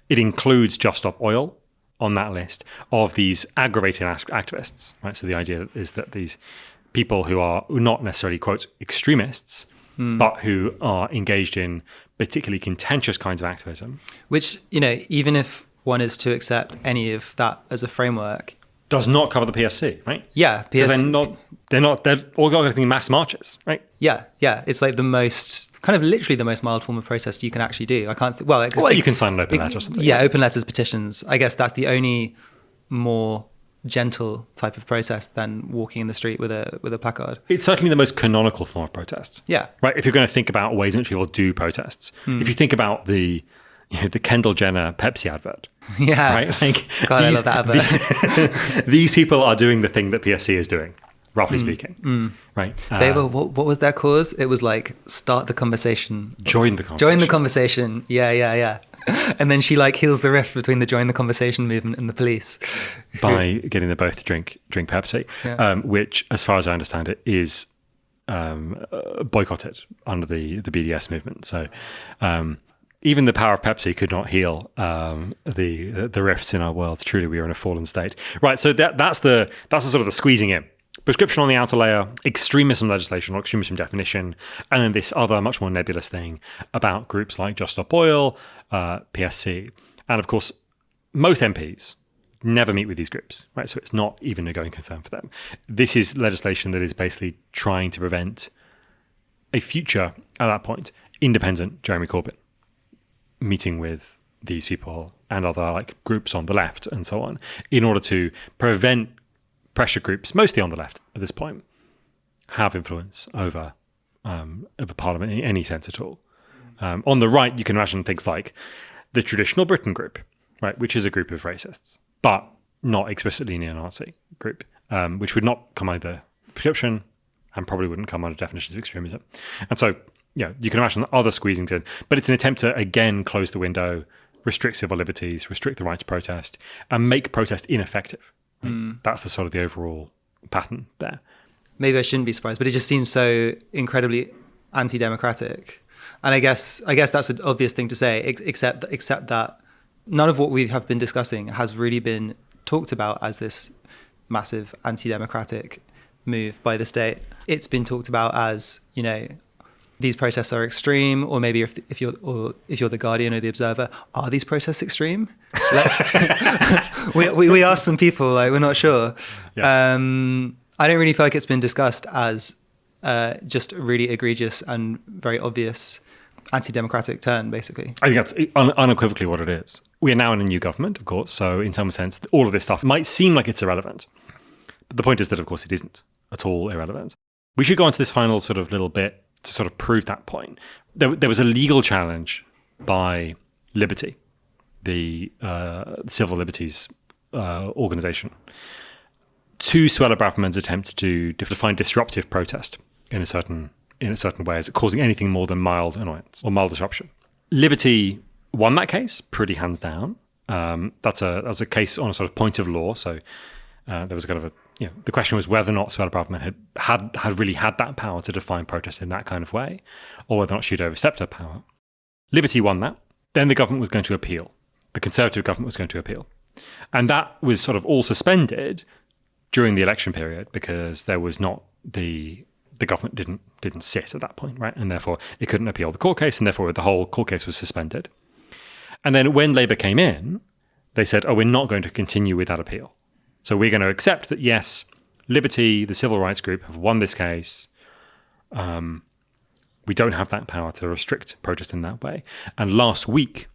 It includes Just Stop Oil on that list of these aggravating activists, right? So the idea is that these people who are not necessarily, quote, extremists, but who are engaged in particularly contentious kinds of activism. Which, even if one is to accept any of that as a framework, does not cover the PSC, right? Yeah, PSC. They're organizing mass marches, right? Yeah. It's like literally the most mild form of protest you can actually do. I can't. You can sign an open letter or something. Yeah, open letters, petitions. I guess that's the only more gentle type of protest than walking in the street with a placard. It's certainly the most canonical form of protest. Yeah. Right. If you're going to think about ways in which people do protests, if you think about the Kendall Jenner Pepsi advert. Yeah. Right? God, I love that advert. These people are doing the thing that PSC is doing, roughly speaking. Right. What was their cause? It was like, start the conversation. Join the conversation. Join the conversation. Yeah. And then she heals the rift between the join the conversation movement and the police. By getting them both to drink Pepsi, which, as far as I understand it, is boycotted under the BDS movement. So even the power of Pepsi could not heal the rifts in our world. Truly, we are in a fallen state. Right. So that's the sort of the squeezing in. Prescription on the outer layer, extremism legislation or extremism definition, and then this other much more nebulous thing about groups like Just Stop Oil, PSC. And of course, most MPs never meet with these groups, right? So it's not even a going concern for them. This is legislation that is basically trying to prevent a future, at that point, independent Jeremy Corbyn meeting with these people and other groups on the left and so on, in order to prevent pressure groups, mostly on the left at this point, have influence over Parliament in any sense at all. On the right, you can imagine things like the Traditional Britain group, right, which is a group of racists, but not explicitly neo-Nazi group, which would not come under prescription and probably wouldn't come under definitions of extremism. And so, you can imagine other squeezings in, but it's an attempt to, again, close the window, restrict civil liberties, restrict the right to protest, and make protest ineffective. That's the sort of the overall pattern there. Maybe I shouldn't be surprised, but it just seems so incredibly anti-democratic. And I guess that's an obvious thing to say, except that none of what we have been discussing has really been talked about as this massive anti-democratic move by the state. It's been talked about as, these protests are extreme, or maybe if you're the Guardian or the Observer, are these protests extreme? We asked some people, we're not sure. Yeah. I don't really feel like it's been discussed as just a really egregious and very obvious anti-democratic turn, basically. I think that's unequivocally what it is. We are now in a new government, of course, so in some sense, all of this stuff might seem like it's irrelevant. But the point is that, of course, it isn't at all irrelevant. We should go on to this final sort of little bit to sort of prove that point. There was a legal challenge by Liberty, the civil liberties organization, to Suella Braverman's attempt to define disruptive protest in a certain way as causing anything more than mild annoyance or mild disruption. Liberty won that case pretty hands down. That was a case on a sort of point of law. So there was kind of a, the question was whether or not Suella Braverman had really had that power to define protest in that kind of way, or whether or not she'd overstepped her power. Liberty won that. Then the government was going to appeal. The Conservative government was going to appeal. And that was sort of all suspended during the election period because there was not the government didn't sit at that point, right? And therefore it couldn't appeal the court case, and therefore the whole court case was suspended. And then when Labour came in, they said, we're not going to continue with that appeal. So we're going to accept that, yes, Liberty, the civil rights group, have won this case. We don't have that power to restrict protest in that way. And last week,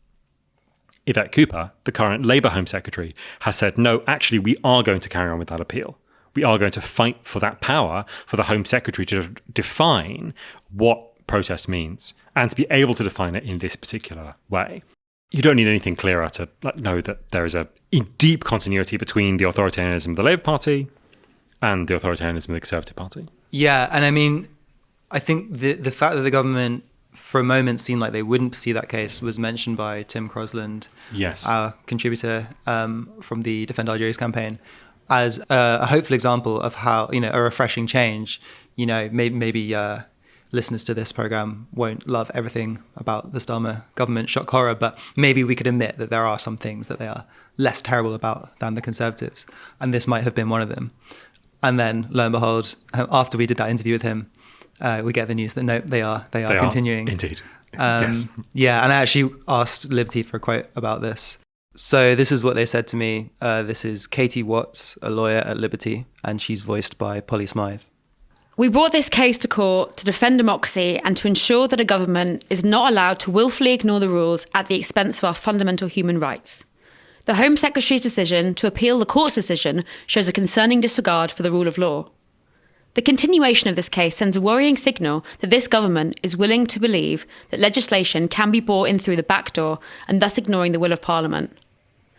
Yvette Cooper, the current Labour Home Secretary, has said, no, actually, we are going to carry on with that appeal. We are going to fight for that power for the Home Secretary to define what protest means and to be able to define it in this particular way. You don't need anything clearer to know that there is a deep continuity between the authoritarianism of the Labour Party and the authoritarianism of the Conservative Party. Yeah, and I mean, I think the fact that the government for a moment seemed like they wouldn't pursue that case was mentioned by Tim Crosland, yes, our contributor from the Defend Our Juries campaign, as a hopeful example of how, a refreshing change. Maybe listeners to this program won't love everything about the Starmer government shock horror, but maybe we could admit that there are some things that they are less terrible about than the Conservatives, and this might have been one of them. And then, lo and behold, after we did that interview with him, we get the news that no, they are continuing. Indeed. Yes. Yeah, and I actually asked Liberty for a quote about this. So this is what they said to me. This is Katie Watts, a lawyer at Liberty, and she's voiced by Polly Smythe. We brought this case to court to defend democracy and to ensure that a government is not allowed to willfully ignore the rules at the expense of our fundamental human rights. The Home Secretary's decision to appeal the court's decision shows a concerning disregard for the rule of law. The continuation of this case sends a worrying signal that this government is willing to believe that legislation can be brought in through the back door and thus ignoring the will of Parliament.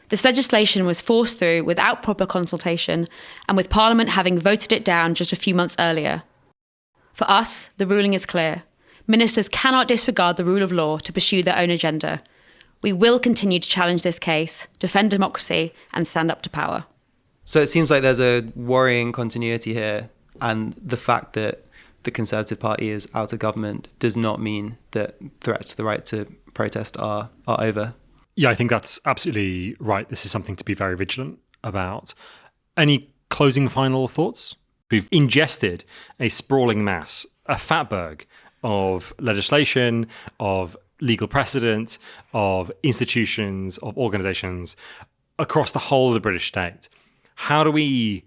This legislation was forced through without proper consultation and with Parliament having voted it down just a few months earlier. For us, the ruling is clear. Ministers cannot disregard the rule of law to pursue their own agenda. We will continue to challenge this case, defend democracy, and stand up to power. So it seems like there's a worrying continuity here, and the fact that the Conservative Party is out of government does not mean that threats to the right to protest are over. Yeah, I think that's absolutely right. This is something to be very vigilant about. Any closing final thoughts? We've ingested a sprawling mass, a fatberg of legislation, of legal precedent, of institutions, of organisations across the whole of the British state. How do we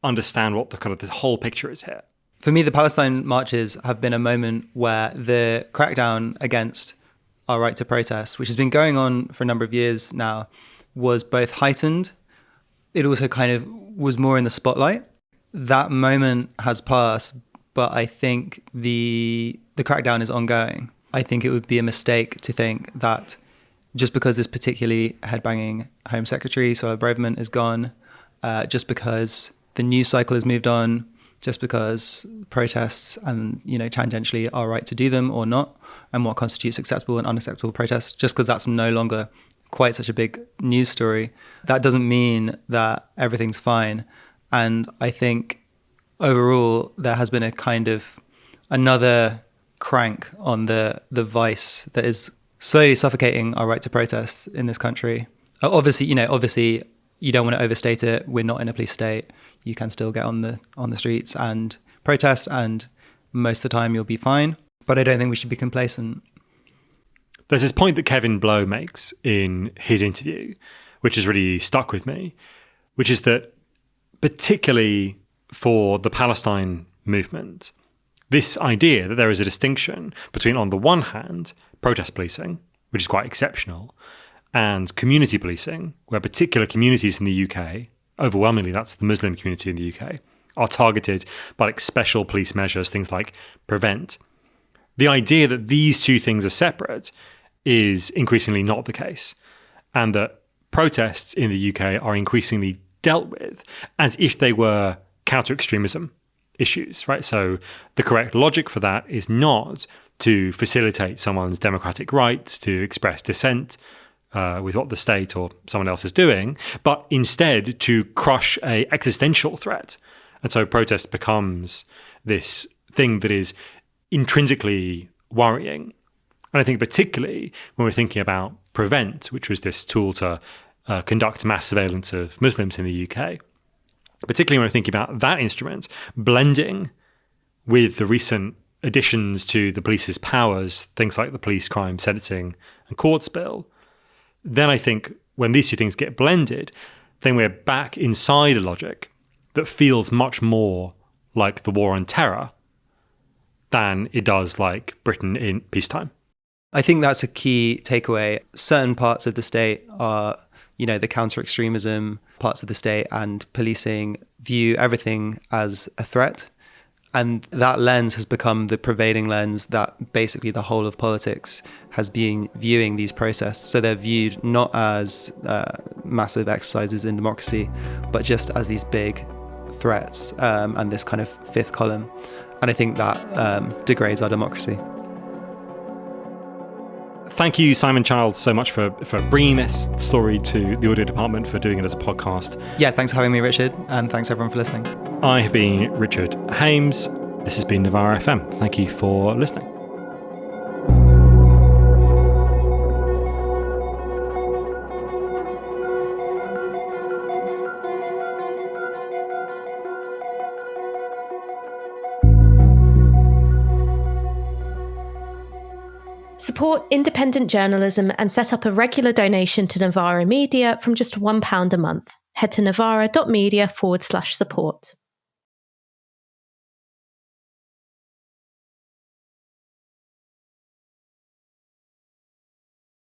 understand what the whole picture is here? For me, the Palestine marches have been a moment where the crackdown against our right to protest, which has been going on for a number of years now, was both heightened. It also kind of was more in the spotlight. That moment has passed, but I think the crackdown is ongoing. I think it would be a mistake to think that just because this particularly headbanging Home Secretary, Suella Braverman, is gone, just because the news cycle has moved on, just because protests and, tangentially our right to do them or not, and what constitutes acceptable and unacceptable protests, just because that's no longer quite such a big news story, that doesn't mean that everything's fine. And I think overall there has been a kind of another crank on the vice that is slowly suffocating our right to protest in this country. Obviously, you don't want to overstate it. We're not in a police state. You can still get on the streets and protest, and most of the time you'll be fine. But I don't think we should be complacent. There's this point that Kevin Blowe makes in his interview, which has really stuck with me, which is that particularly for the Palestine movement, this idea that there is a distinction between, on the one hand, protest policing, which is quite exceptional, and community policing, where particular communities in the UK, overwhelmingly that's the Muslim community in the UK, are targeted by special police measures, things like prevent. The idea that these two things are separate is increasingly not the case, and that protests in the UK are increasingly dealt with as if they were counter-extremism issues, right? So the correct logic for that is not to facilitate someone's democratic rights to express dissent with what the state or someone else is doing, but instead to crush a existential threat. And so protest becomes this thing that is intrinsically worrying. And I think particularly when we're thinking about Prevent, which was this tool to conduct mass surveillance of Muslims in the UK, particularly when we're thinking about that instrument, blending with the recent additions to the police's powers, things like the Police Crime Sentencing and Courts Bill, then I think when these two things get blended, then we're back inside a logic that feels much more like the war on terror than it does like Britain in peacetime. I think that's a key takeaway. Certain parts of the state are, the counter-extremism parts of the state, and policing view everything as a threat. And that lens has become the prevailing lens that basically the whole of politics has been viewing these protests. So they're viewed not as massive exercises in democracy, but just as these big threats and this kind of fifth column. And I think that degrades our democracy. Thank you, Simon Childs, so much for bringing this story to the audio department, for doing it as a podcast. Yeah, thanks for having me, Richard, and thanks everyone for listening. I have been Richard Hames. This has been Novara FM. Thank you for listening. Support independent journalism and set up a regular donation to Novara Media from just £1 a month. Head to novara.media/support.